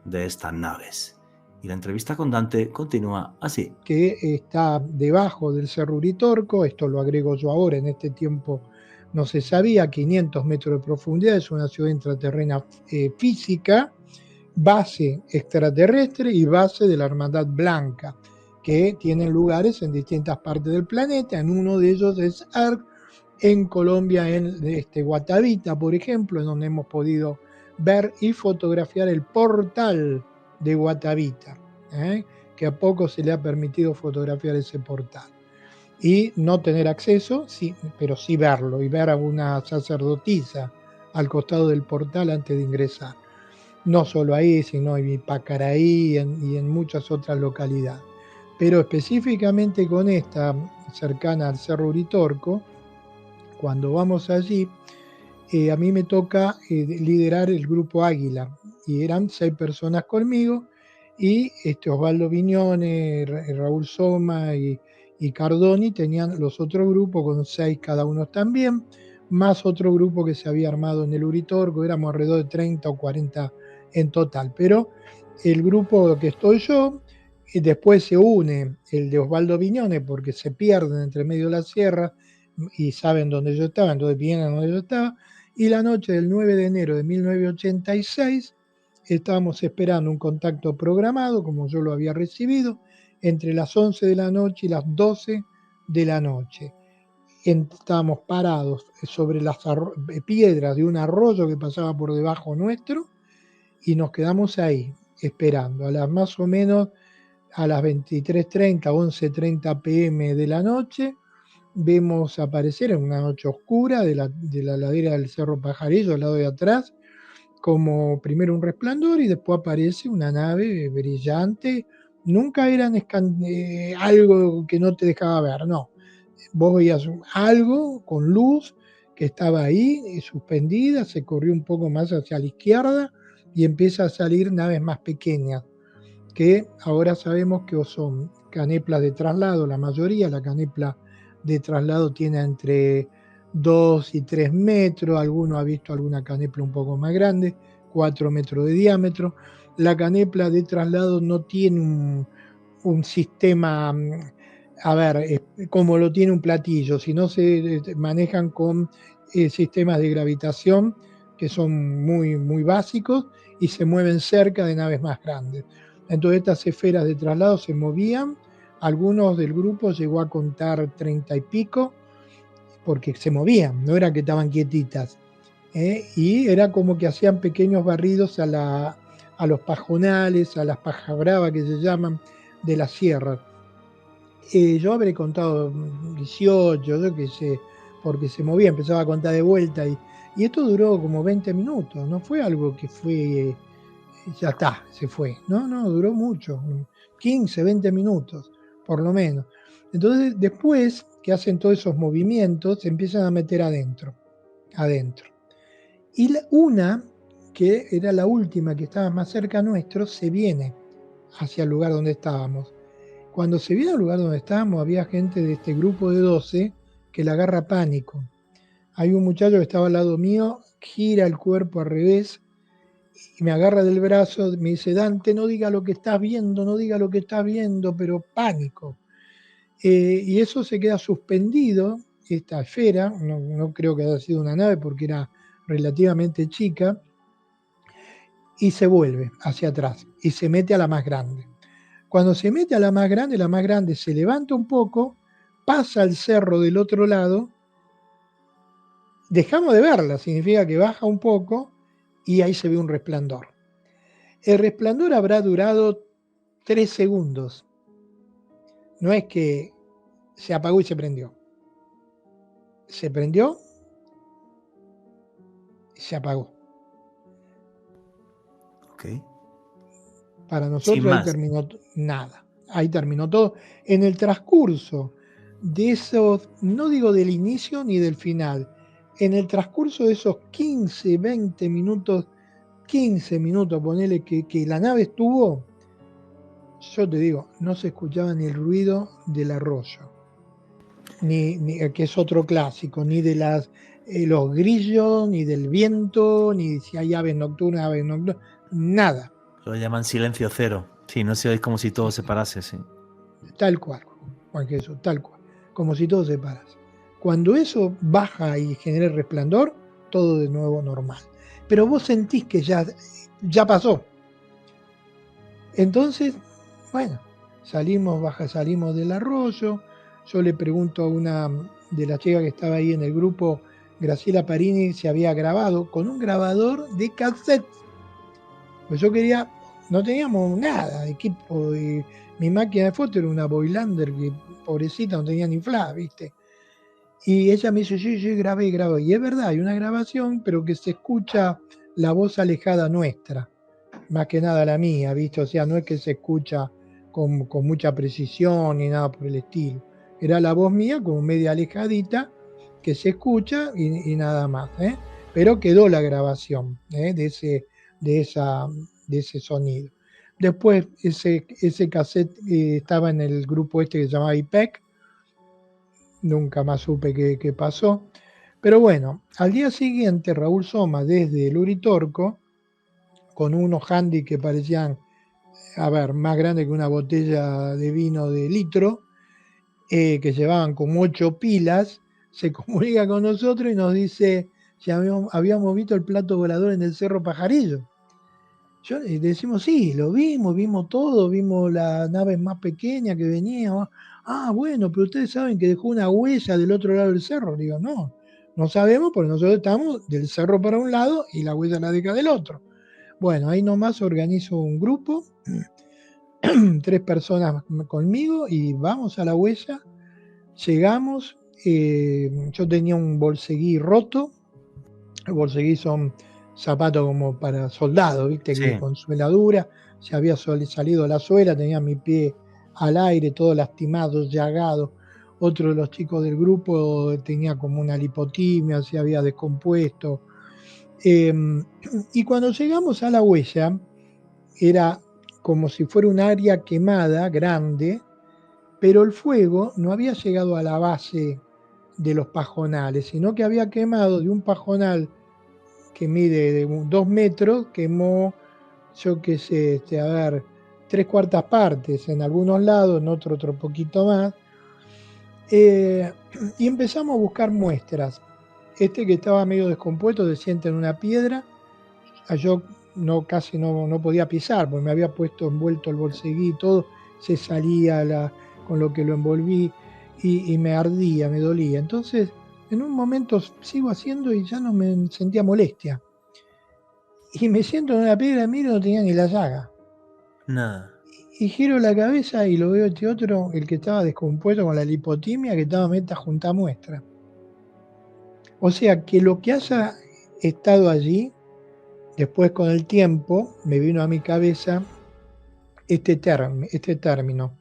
de estas naves. Y la entrevista con Dante continúa así. Que está debajo del Cerro Uritorco, esto lo agrego yo ahora, en este tiempo no se sabía, 500 metros de profundidad, es una ciudad intraterrena física, base extraterrestre y base de la Hermandad Blanca, que tienen lugares en distintas partes del planeta. En uno de ellos es Ark, en Colombia, en Guatavita, por ejemplo, en donde hemos podido ver y fotografiar el portal de Guatavita, que a poco se le ha permitido fotografiar ese portal. Y no tener acceso, sí, pero sí verlo, y ver a una sacerdotisa al costado del portal antes de ingresar. No solo ahí, sino en Pacaraí y en muchas otras localidades. Pero específicamente con esta, cercana al Cerro Uritorco, cuando vamos allí, a mí me toca liderar el grupo Águila, y eran 6 personas conmigo, y Osvaldo Viñones, Raúl Soma y Cardoni tenían los otros grupos con 6 cada uno también, más otro grupo que se había armado en el Uritorco. Éramos alrededor de 30 o 40 en total, pero el grupo que estoy yo, y después se une el de Osvaldo Viñones, porque se pierden entre medio de la sierra y saben dónde yo estaba, entonces vienen a donde yo estaba, y la noche del 9 de enero de 1986 estábamos esperando un contacto programado, como yo lo había recibido, entre las 11 de la noche y las 12 de la noche. estábamos parados sobre las piedras de un arroyo que pasaba por debajo nuestro y nos quedamos ahí esperando. Más o menos a las 23:30, 11:30 p.m. de la noche, vemos aparecer en una noche oscura de la ladera del Cerro Pajarillo, al lado de atrás, como primero un resplandor y después aparece una nave brillante. Nunca eran algo que no te dejaba ver, no. Vos veías algo con luz que estaba ahí, suspendida, se corrió un poco más hacia la izquierda y empieza a salir naves más pequeñas, que ahora sabemos que son caneplas de traslado, la mayoría. La canepla de traslado tiene entre 2 y 3 metros, alguno ha visto alguna canepla un poco más grande, 4 metros de diámetro. La canepla de traslado no tiene un sistema, a ver, como lo tiene un platillo, sino se manejan con sistemas de gravitación que son muy, muy básicos y se mueven cerca de naves más grandes. Entonces estas esferas de traslado se movían, algunos del grupo llegó a contar 30 y pico, porque se movían, no era que estaban quietitas, y era como que hacían pequeños barridos a los pajonales, a las pajas bravas que se llaman, de la sierra. Yo habré contado 18, yo qué sé, porque se movía, empezaba a contar de vuelta, y esto duró como 20 minutos, no fue algo que fue, ya está, se fue, no, duró mucho, 15, 20 minutos, por lo menos. Entonces, después que hacen todos esos movimientos, se empiezan a meter adentro. Y una, que era la última, que estaba más cerca nuestro, se viene hacia el lugar donde estábamos. Cuando se viene al lugar donde estábamos, había gente de este grupo de 12 que le agarra pánico. Hay un muchacho que estaba al lado mío, gira el cuerpo al revés y me agarra del brazo, me dice: Dante, no diga lo que estás viendo, pero pánico. Y eso se queda suspendido, esta esfera, no creo que haya sido una nave porque era relativamente chica, y se vuelve hacia atrás y se mete a la más grande. Cuando se mete a la más grande se levanta un poco, pasa al cerro del otro lado, dejamos de verla, significa que baja un poco y ahí se ve un resplandor. El resplandor habrá durado 3 segundos. No es que se apagó y se prendió. Se prendió y se apagó. Ok. Para nosotros ahí terminó nada. Ahí terminó todo. En el transcurso de esos, no digo del inicio ni del final, en el transcurso de esos 15, 20 minutos, 15 minutos, ponele que la nave estuvo, yo te digo, no se escuchaba ni el ruido del arroyo, ni que es otro clásico, ni de los grillos, ni del viento, ni si hay aves nocturnas, nada. Lo llaman silencio cero. Sí, no se oye, como si todo se parase, sí. Tal cual, Juan Jesús, tal cual, como si todo se parase. Cuando eso baja y genera el resplandor, todo de nuevo normal. Pero vos sentís que ya pasó. Entonces, bueno, salimos del arroyo. Yo le pregunto a una de las chicas que estaba ahí en el grupo, Graciela Parini, si había grabado con un grabador de cassette. Pues yo quería, no teníamos nada de equipo, y mi máquina de foto era una Voigtlander que pobrecita no tenía ni flash, ¿viste? Y ella me dice: sí, grabé. Y es verdad, hay una grabación, pero que se escucha la voz alejada nuestra, más que nada la mía, ¿viste? O sea, no es que se escucha con mucha precisión ni nada por el estilo. Era la voz mía como media alejadita, que se escucha y nada más, ¿eh? Pero quedó la grabación, ¿eh? de ese sonido. Después ese cassette estaba en el grupo este que se llamaba IPEC. Nunca más supe qué pasó. Pero bueno, al día siguiente Raúl Soma desde el Uritorco, con unos handy que parecían, a ver, más grandes que una botella de vino de litro, que llevaban como 8 pilas, se comunica con nosotros y nos dice si habíamos visto el plato volador en el Cerro Pajarillo. Yo decimos, sí, lo vimos todo, vimos la nave más pequeña que venía. Ah, bueno, pero ustedes saben que dejó una huella del otro lado del cerro. Digo, no, no sabemos porque nosotros estamos del cerro para un lado y la huella la deja del otro. Bueno, ahí nomás organizo un grupo, 3 personas conmigo y vamos a la huella. Llegamos, yo tenía un bolseguí roto. El bolseguí son zapatos como para soldados, viste, que Sí, con suela dura, se había salido la suela, tenía mi pie al aire, todo lastimado, llagado. Otro de los chicos del grupo tenía como una lipotimia, se había descompuesto. Eh, y cuando llegamos a la huella, era como si fuera un área quemada, grande, pero el fuego no había llegado a la base de los pajonales, sino que había quemado de un pajonal que mide de 2 metros, quemó, yo qué sé, a ver, 3/4 partes en algunos lados, en otro poquito más. Y empezamos a buscar muestras. Este que estaba medio descompuesto se sienta en una piedra. Yo casi no podía pisar, porque me había puesto envuelto el bolseguí y todo, se salía con lo que lo envolví y me ardía, me dolía. Entonces, en un momento sigo haciendo y ya no me sentía molestia. Y me siento en una piedra, miro, no tenía ni la llaga. nada. Y giro la cabeza y lo veo este otro, el que estaba descompuesto con la lipotimia, que estaba meta junta a muestra. O sea que lo que haya estado allí, después con el tiempo, me vino a mi cabeza este término,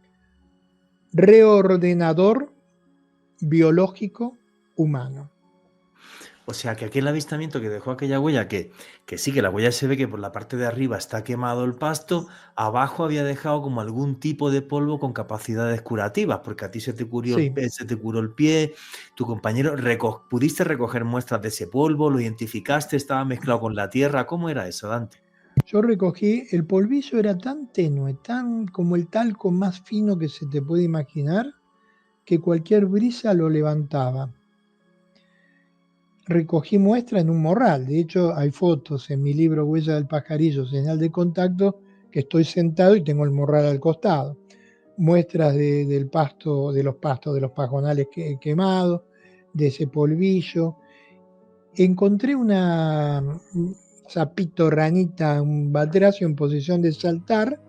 reordenador biológico humano. O sea, que aquel avistamiento que dejó aquella huella, que sí, que la huella se ve que por la parte de arriba está quemado el pasto, abajo había dejado como algún tipo de polvo con capacidades curativas, porque a ti se te Sí, se te curó el pie, tu compañero, ¿pudiste recoger muestras de ese polvo? ¿Lo identificaste? ¿Estaba mezclado con la tierra? ¿Cómo era eso, Dante? yo recogí, el polvillo era tan tenue, tan como el talco más fino que se te puede imaginar, que cualquier brisa lo levantaba. Recogí muestras en un morral, de hecho hay fotos en mi libro Huella del Pajarillo, señal de contacto, que estoy sentado y tengo el morral al costado. Muestras del pasto, de los pajonales quemados, de ese polvillo. Encontré una sapito ranita, un batracio en posición de saltar,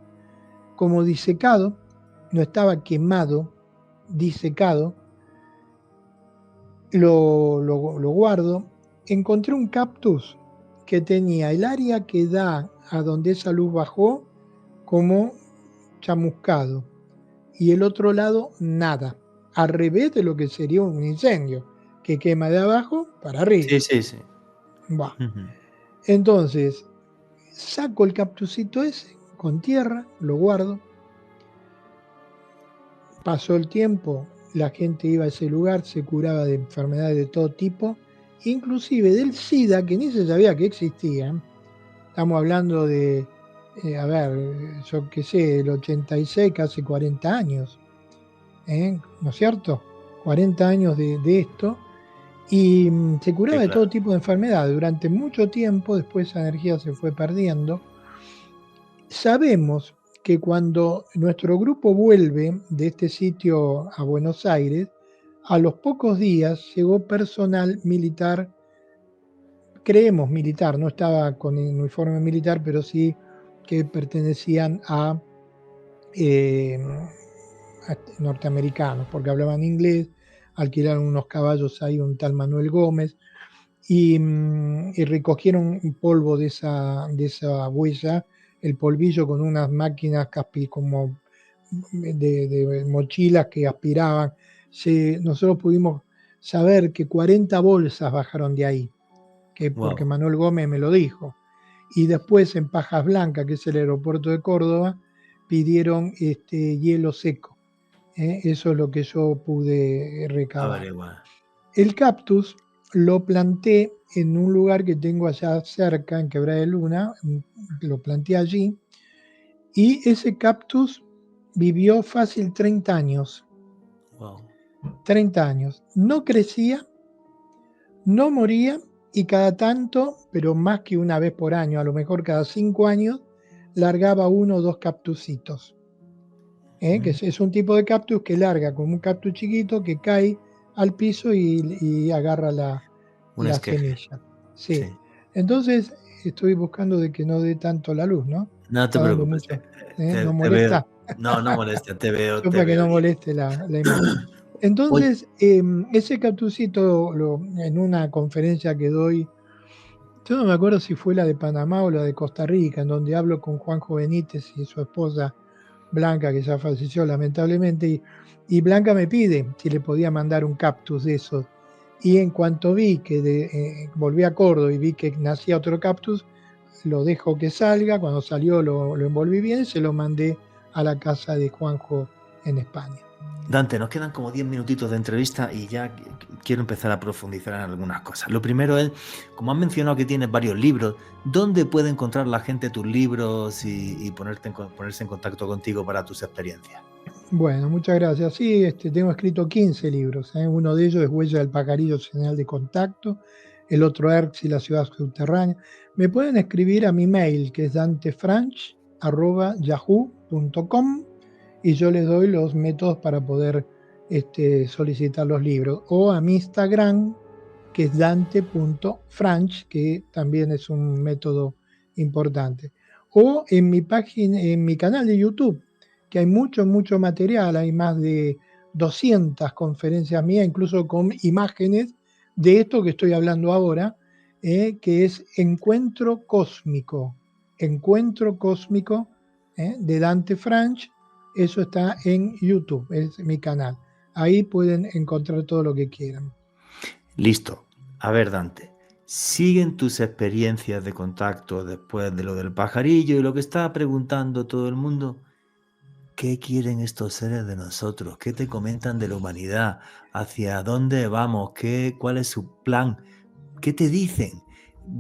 como disecado, no estaba quemado, disecado. Lo guardo. Encontré un cactus que tenía el área que da a donde esa luz bajó como chamuscado y el otro lado nada, al revés de lo que sería un incendio, que quema de abajo para Sí, arriba. sí, sí. Bah. Ujú. Entonces, saco el cactusito ese con tierra, lo guardo. Pasó el tiempo, la gente iba a ese lugar, se curaba de enfermedades de todo tipo, inclusive del SIDA, que ni se sabía que existía. Estamos hablando de, a ver, yo qué sé, el 86, casi 40 años, ¿no es cierto? 40 años de esto, y se Sí, curaba de todo claro. tipo de enfermedades. Durante mucho tiempo, después esa energía se fue perdiendo. Sabemos que cuando nuestro grupo vuelve de este sitio a Buenos Aires, a los pocos días llegó personal militar, creemos militar, no estaba con uniforme militar, pero sí que pertenecían eh, a norteamericanos, porque hablaban inglés, alquilaron unos caballos ahí, un tal Manuel Gómez, y recogieron un polvo de esa huella, el polvillo con unas máquinas como de mochilas que aspiraban. Nosotros pudimos saber que 40 bolsas bajaron de ahí, porque Wow. Manuel Gómez me lo dijo. Y después en Pajas Blancas, que es el aeropuerto de Córdoba, pidieron hielo seco. Eso es lo que yo pude recabar. Averiguar. El cactus lo planté en un lugar que tengo allá cerca, en Quebrada de Luna, lo planté allí, y ese cactus vivió fácil 30 años, Wow. 30 años. No crecía, no moría, y cada tanto, pero más que una vez por año, a lo mejor cada 5 años, largaba 1 o 2 cactusitos. Que es un tipo de cactus que larga como un cactus chiquito que cae al piso y agarra la esqueje. semilla. Sí. Entonces estoy buscando de que no dé tanto la luz, ¿no? No te Está dando preocupes. mucho. Te ¿No veo. molesta? No molesta, te veo. Yo para que no bien. moleste la imagen. Oye, Entonces, ese cactusito en una conferencia que doy, yo no me acuerdo si fue la de Panamá o la de Costa Rica, en donde hablo con Juanjo Benítez y su esposa Blanca, que ya falleció lamentablemente, y Blanca me pide si le podía mandar un cactus de esos. Y en cuanto vi que volví a Córdoba y vi que nacía otro cactus, lo dejo que salga. Cuando salió lo envolví bien y se lo mandé a la casa de Juanjo en España. Dante, nos quedan como 10 minutitos de entrevista y ya quiero empezar a profundizar en algunas cosas. Lo primero es, como has mencionado que tienes varios libros, ¿dónde puede encontrar la gente tus libros y ponerse en contacto contigo para tus experiencias? Bueno, muchas gracias. Sí, tengo escrito 15 libros. Uno de ellos es Huella del Pajarillo, señal de contacto. El otro, Erx y la ciudad subterránea. Me pueden escribir a mi mail, que es dantefranch@yahoo.com, y yo les doy los métodos para poder solicitar los libros. O a mi Instagram, que es dante.franch, que también es un método importante. O en mi página, en mi canal de YouTube, que hay mucho material, hay más de 200 conferencias mías, incluso con imágenes de esto que estoy hablando ahora, que es Encuentro Cósmico, de Dante Franch. Eso está en YouTube, es mi canal. Ahí pueden encontrar todo lo que quieran. Listo. A ver, Dante, ¿siguen tus experiencias de contacto después de lo del pajarillo y lo que está preguntando todo el mundo? ¿Qué quieren estos seres de nosotros? ¿Qué te comentan de la humanidad? ¿Hacia dónde vamos? ¿Cuál es su plan? ¿Qué te dicen?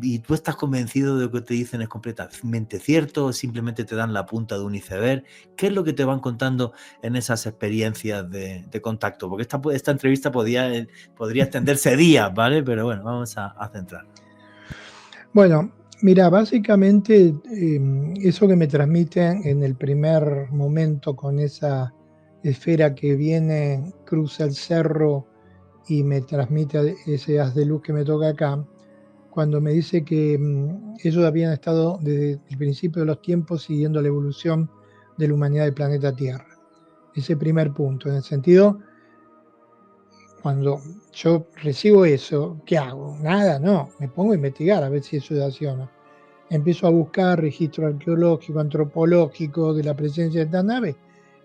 ¿Y tú estás convencido de lo que te dicen es completamente cierto o simplemente te dan la punta de un iceberg? ¿Qué es lo que te van contando en esas experiencias de contacto? Porque esta entrevista podría extenderse días, ¿vale? Pero bueno, vamos a centrar. Bueno, mira, básicamente eso que me transmiten en el primer momento con esa esfera que viene, cruza el cerro y me transmite ese haz de luz que me toca acá, cuando me dice que ellos habían estado desde el principio de los tiempos siguiendo la evolución de la humanidad del planeta Tierra. Ese primer punto, en el sentido, cuando yo recibo eso, ¿qué hago? Nada, no, me pongo a investigar a ver si eso es así o no. Empiezo a buscar registro arqueológico, antropológico de la presencia de esta nave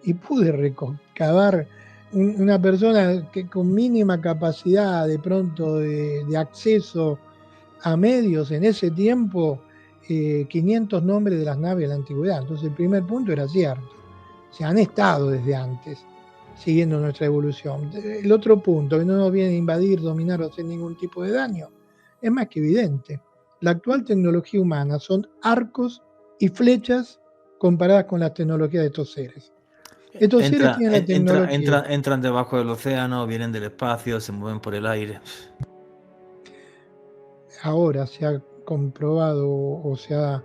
y pude recabar una persona que con mínima capacidad de pronto de acceso a medios en ese tiempo, 500 nombres de las naves de la antigüedad. Entonces el primer punto era cierto. Se han estado desde antes, siguiendo nuestra evolución. El otro punto, que no nos viene a invadir, dominar o hacer ningún tipo de daño, es más que evidente. La actual tecnología humana son arcos y flechas comparadas con la tecnología de estos seres. Estos seres tienen la tecnología. Entran debajo del océano, vienen del espacio, se mueven por el aire. Ahora se ha comprobado o se ha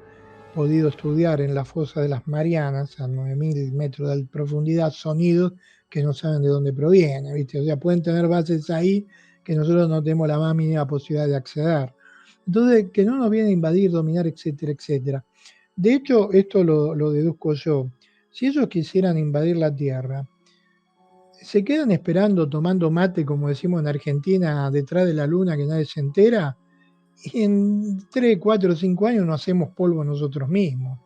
podido estudiar en la fosa de las Marianas, a 9.000 metros de profundidad, sonidos que no saben de dónde provienen, ¿viste? O sea, pueden tener bases ahí que nosotros no tenemos la más mínima posibilidad de acceder. Entonces, que no nos viene a invadir, dominar, etcétera, etcétera. De hecho, esto lo deduzco yo. Si ellos quisieran invadir la Tierra, se quedan esperando, tomando mate, como decimos en Argentina, detrás de la luna que nadie se entera, y en 3, 4, 5 años no hacemos polvo nosotros mismos.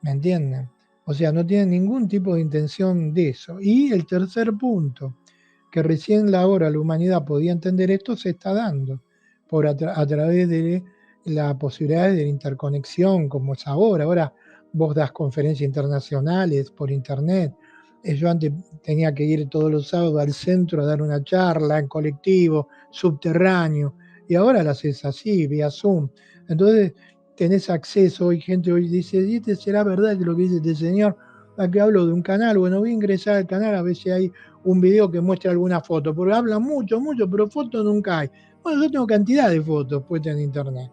¿Me entienden? O sea, no tienen ningún tipo de intención de eso. Y el tercer punto, que recién ahora la humanidad podía entender esto, se está dando a través de la posibilidad de la interconexión, como es ahora. Ahora vos das conferencias internacionales por internet. Yo antes tenía que ir todos los sábados al centro a dar una charla en colectivo, subterráneo, y ahora lo haces así, vía Zoom. Entonces tenés acceso, y gente hoy dice, ¿y este será verdad que lo que dice este señor? Aquí hablo de un canal, bueno, voy a ingresar al canal a ver si hay un video que muestre alguna foto, porque hablan mucho, pero fotos nunca hay. Bueno, yo tengo cantidad de fotos puestas en internet.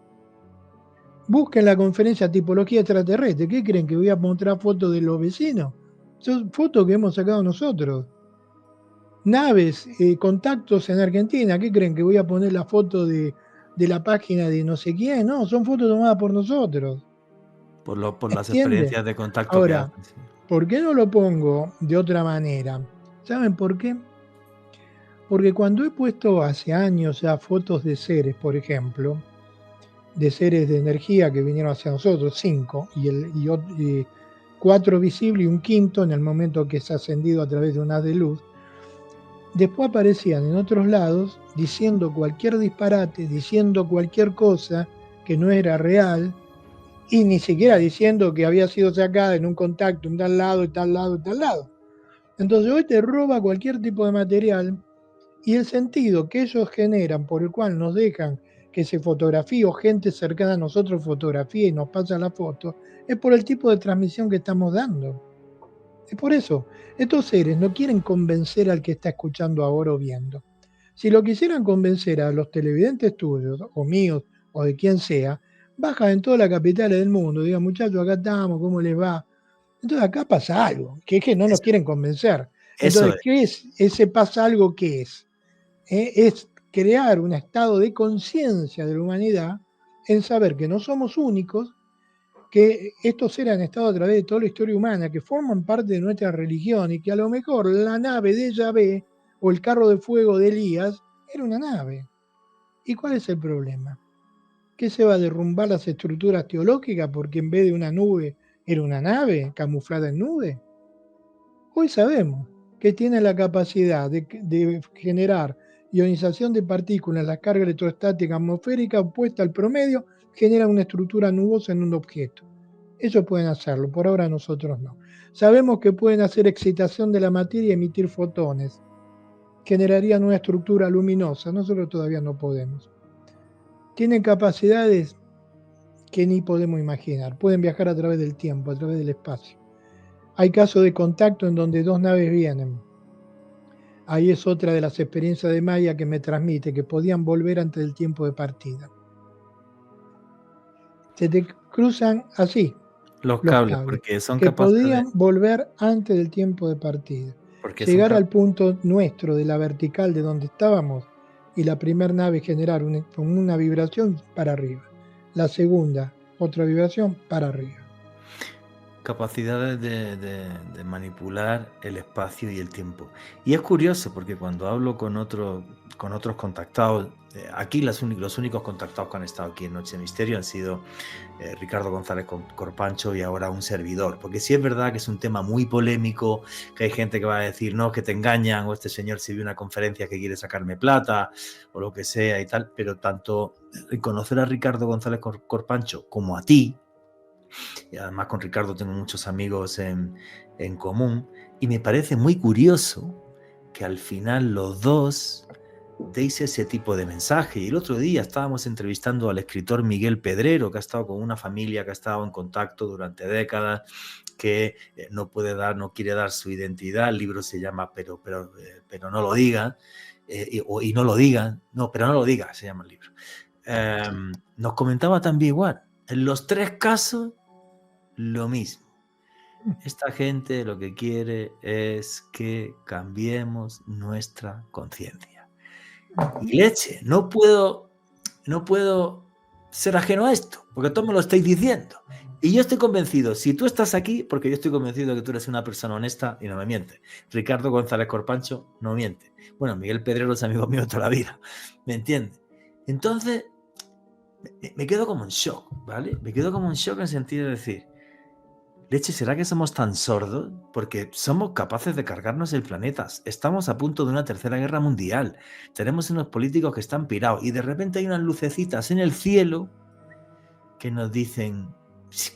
Busquen la conferencia Tipología Extraterrestre. ¿Qué creen? ¿Que voy a mostrar fotos de los vecinos? Son fotos que hemos sacado nosotros. Naves, contactos en Argentina. ¿Qué creen? ¿Que voy a poner la foto de la página de no sé quién? No, son fotos tomadas por nosotros. Por las ¿Entiende? experiencias de contacto que Ahora, hacen. Sí. ¿por qué no lo pongo de otra manera? ¿Saben por qué? Porque cuando he puesto hace años ya fotos de seres, por ejemplo, de seres de energía que vinieron hacia nosotros, 5, y 4 visibles y un quinto en el momento que es ascendido a través de un haz de luz, después aparecían en otros lados diciendo cualquier disparate, diciendo cualquier cosa que no era real, y ni siquiera diciendo que había sido sacada en un contacto en tal lado y tal lado y tal lado. Entonces hoy te roba cualquier tipo de material y el sentido que ellos generan por el cual nos dejan que se fotografíe o gente cercana a nosotros fotografía y nos pasa la foto, es por el tipo de transmisión que estamos dando. Es por eso, estos seres no quieren convencer al que está escuchando ahora o viendo. Si lo quisieran convencer a los televidentes tuyos, o míos, o de quien sea, bajan en todas las capitales del mundo, digan, muchachos, acá estamos, ¿cómo les va? Entonces acá pasa algo, que es que no nos Eso, quieren convencer. eso Entonces, ¿qué es ese pasa algo que es? Es crear un estado de conciencia de la humanidad en saber que no somos únicos, que estos seres han estado a través de toda la historia humana, que forman parte de nuestra religión y que a lo mejor la nave de Yahvé o el carro de fuego de Elías era una nave. ¿Y cuál es el problema? ¿Que se va a derrumbar las estructuras teológicas porque en vez de una nube era una nave camuflada en nube? Hoy sabemos que tiene la capacidad de generar ionización de partículas, la carga electrostática atmosférica opuesta al promedio, genera una estructura nubosa en un objeto. Ellos pueden hacerlo, por ahora nosotros no. Sabemos que pueden hacer excitación de la materia y emitir fotones. Generarían una estructura luminosa, nosotros todavía no podemos. Tienen capacidades que ni podemos imaginar. Pueden viajar a través del tiempo, a través del espacio. Hay casos de contacto en donde dos naves vienen. Ahí es otra de las experiencias de Maya que me transmite, que podían volver antes del tiempo de partida. Se te cruzan así los los cables, cables, porque son que capaces de... podían volver antes del tiempo de partida. Porque son Llegar al punto nuestro de la vertical de donde estábamos y la primera nave generar una vibración para arriba. La segunda, otra vibración para arriba. capacidades de manipular el espacio y el tiempo. Y es curioso porque cuando hablo con otros contactados, aquí los únicos contactados que han estado aquí en Noche de Misterio han sido Ricardo González Corpancho y ahora un servidor, porque sí es verdad que es un tema muy polémico, que hay gente que va a decir, no, que te engañan, o este señor se vio una conferencia que quiere sacarme plata, o lo que sea y tal, pero tanto conocer a Ricardo González Corpancho como a ti, y además con Ricardo tengo muchos amigos en común, y me parece muy curioso que al final los dos deis ese tipo de mensaje. Y el otro día estábamos entrevistando al escritor Miguel Pedrero, que ha estado con una familia que ha estado en contacto durante décadas, que no quiere dar su identidad. El libro se llama Pero no lo digan, y no lo digan, no, pero no lo digas, se llama el libro. Nos comentaba también igual, en los 3 casos lo mismo. Esta gente lo que quiere es que cambiemos nuestra conciencia. Y leche, no puedo ser ajeno a esto, porque todos me lo estáis diciendo. Y yo estoy convencido, si tú estás aquí, porque yo estoy convencido de que tú eres una persona honesta y no me mientes. Ricardo González Corpancho no miente. Bueno, Miguel Pedrero es amigo mío de toda la vida, ¿me entiendes? Entonces, me quedo como en shock, ¿vale? Me quedo como en shock en el sentido de decir, leche, ¿será que somos tan sordos? Porque somos capaces de cargarnos el planeta. Estamos a punto de una tercera guerra mundial. Tenemos unos políticos que están pirados y de repente hay unas lucecitas en el cielo que nos dicen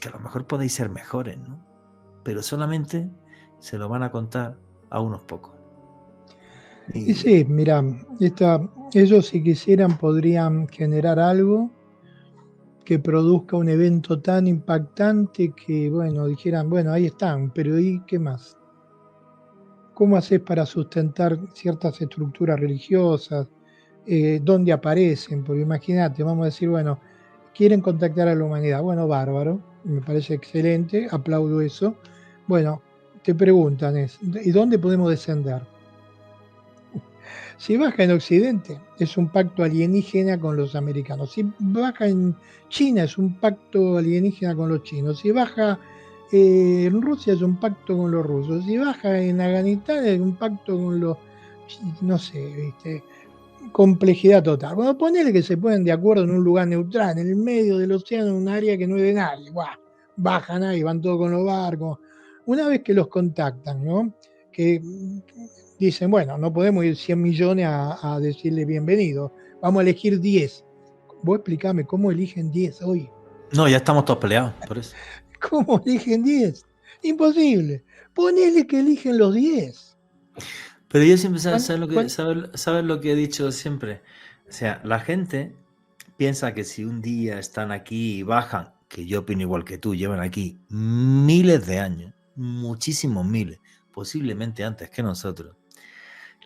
que a lo mejor podéis ser mejores, ¿no? Pero solamente se lo van a contar a unos pocos. Y sí, mira, ellos si quisieran podrían generar algo que produzca un evento tan impactante que, bueno, dijeran, bueno, ahí están, pero ¿y qué más? ¿Cómo haces para sustentar ciertas estructuras religiosas? ¿Dónde aparecen? Porque imagínate, vamos a decir, bueno, quieren contactar a la humanidad. Bueno, bárbaro, me parece excelente, aplaudo eso. Bueno, te preguntan, ¿y dónde podemos descender? Si baja en Occidente, es un pacto alienígena con los americanos. Si baja en China, es un pacto alienígena con los chinos. Si baja en Rusia, es un pacto con los rusos. Si baja en Afganistán, es un pacto con los, no sé, ¿viste? Complejidad total. Bueno, ponele que se ponen de acuerdo en un lugar neutral, en el medio del océano, en un área que no es de nadie. ¡Guau! Bajan ahí, van todos con los barcos. Una vez que los contactan, ¿no? Que dicen, bueno, no podemos ir 100 millones a decirle bienvenido, vamos a elegir 10. Vos explícame, ¿cómo eligen 10 hoy? No, ya estamos todos peleados, por eso. ¿Cómo eligen 10? Imposible. Ponele que eligen los 10. Pero yo siempre, ¿sabes ¿Cuál? lo que he dicho siempre? O sea, la gente piensa que si un día están aquí y bajan, que yo opino igual que tú, llevan aquí miles de años, muchísimos miles, posiblemente antes que nosotros.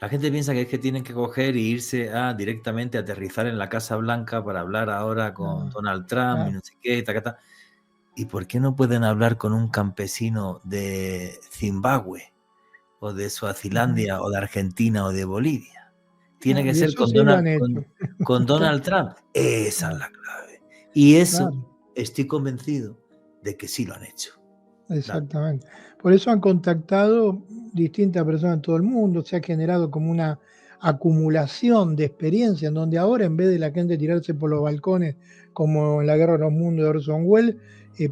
La gente piensa que es que tienen que coger e irse directamente a aterrizar en la Casa Blanca para hablar ahora con Donald Trump y no sé qué, ta. ¿Y por qué no pueden hablar con un campesino de Zimbabue o de Suazilandia o de Argentina o de Bolivia? Tiene que ser con Donald Trump. Esa es la clave. Y eso estoy convencido de que sí lo han hecho. Exactamente. Por eso han contactado distintas personas en todo el mundo, se ha generado como una acumulación de experiencia en donde ahora en vez de la gente tirarse por los balcones como en la Guerra de los Mundos de Orson Welles,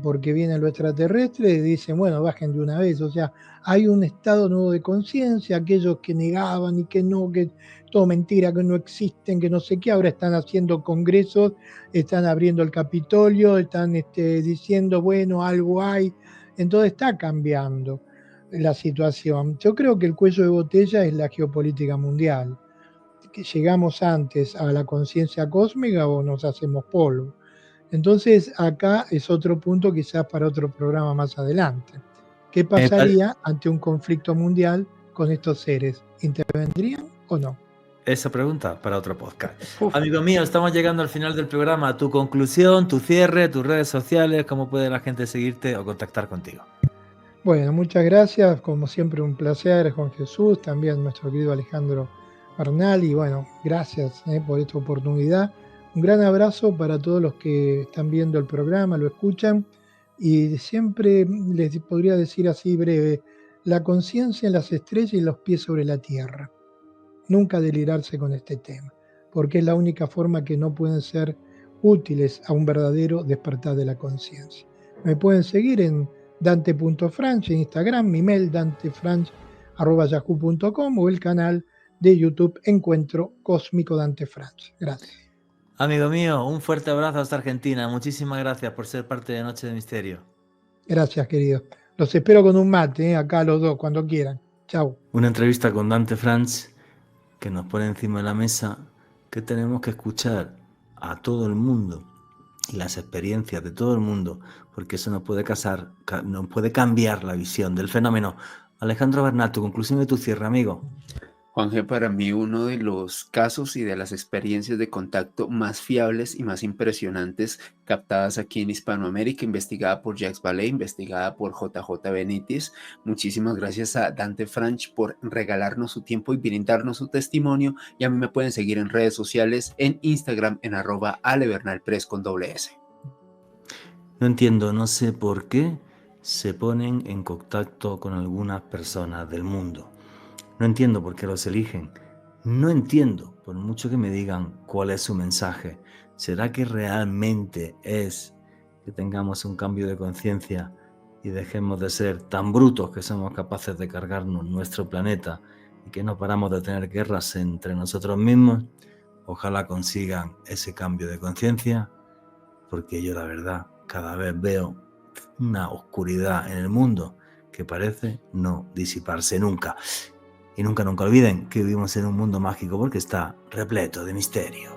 porque viene lo extraterrestre, dicen, bueno, bajen de una vez. O sea, hay un estado nuevo de conciencia, aquellos que negaban y que no, que todo mentira, que no existen, que no sé qué, ahora están haciendo congresos, están abriendo el Capitolio, están diciendo, bueno, algo hay. Entonces está cambiando la situación. Yo creo que el cuello de botella es la geopolítica mundial. Que llegamos antes a la conciencia cósmica o nos hacemos polvo. Entonces acá es otro punto quizás para otro programa más adelante. ¿Qué pasaría ante un conflicto mundial con estos seres? ¿Intervendrían o no? Esa pregunta para otro podcast. Amigo mío, estamos llegando al final del programa. Tu conclusión, tu cierre, tus redes sociales, cómo puede la gente seguirte o contactar contigo. Bueno, muchas gracias. Como siempre, un placer, Juan Jesús, también nuestro querido Alejandro Bernal. Y bueno, gracias por esta oportunidad. Un gran abrazo para todos los que están viendo el programa, lo escuchan. Y siempre les podría decir así breve, la conciencia en las estrellas y los pies sobre la tierra. Nunca delirarse con este tema, porque es la única forma que no pueden ser útiles a un verdadero despertar de la conciencia. Me pueden seguir en dante.franch en Instagram, mi mail dantefranch@yahoo.com o el canal de YouTube Encuentro Cósmico Dante Franch. Gracias. Amigo mío, un fuerte abrazo hasta Argentina. Muchísimas gracias por ser parte de Noche de Misterio. Gracias, querido. Los espero con un mate, acá los dos, cuando quieran. Chau. Una entrevista con Dante Franch que nos pone encima de la mesa que tenemos que escuchar a todo el mundo y las experiencias de todo el mundo, porque eso nos puede cambiar la visión del fenómeno. Alejandro Bernal, tu conclusión y tu cierre, amigo. Juanje, para mí uno de los casos y de las experiencias de contacto más fiables y más impresionantes captadas aquí en Hispanoamérica, investigada por Jacques Vallée, investigada por JJ Benítez. Muchísimas gracias a Dante Franch por regalarnos su tiempo y brindarnos su testimonio. Y a mí me pueden seguir en redes sociales, en Instagram, en @alebernalpress con $S. No entiendo, no sé por qué se ponen en contacto con algunas personas del mundo. No entiendo por qué los eligen. No entiendo, por mucho que me digan cuál es su mensaje. ¿Será que realmente es que tengamos un cambio de conciencia y dejemos de ser tan brutos que somos capaces de cargarnos nuestro planeta y que no paramos de tener guerras entre nosotros mismos? Ojalá consigan ese cambio de conciencia, porque yo la verdad cada vez veo una oscuridad en el mundo que parece no disiparse nunca. Y nunca olviden que vivimos en un mundo mágico porque está repleto de misterio.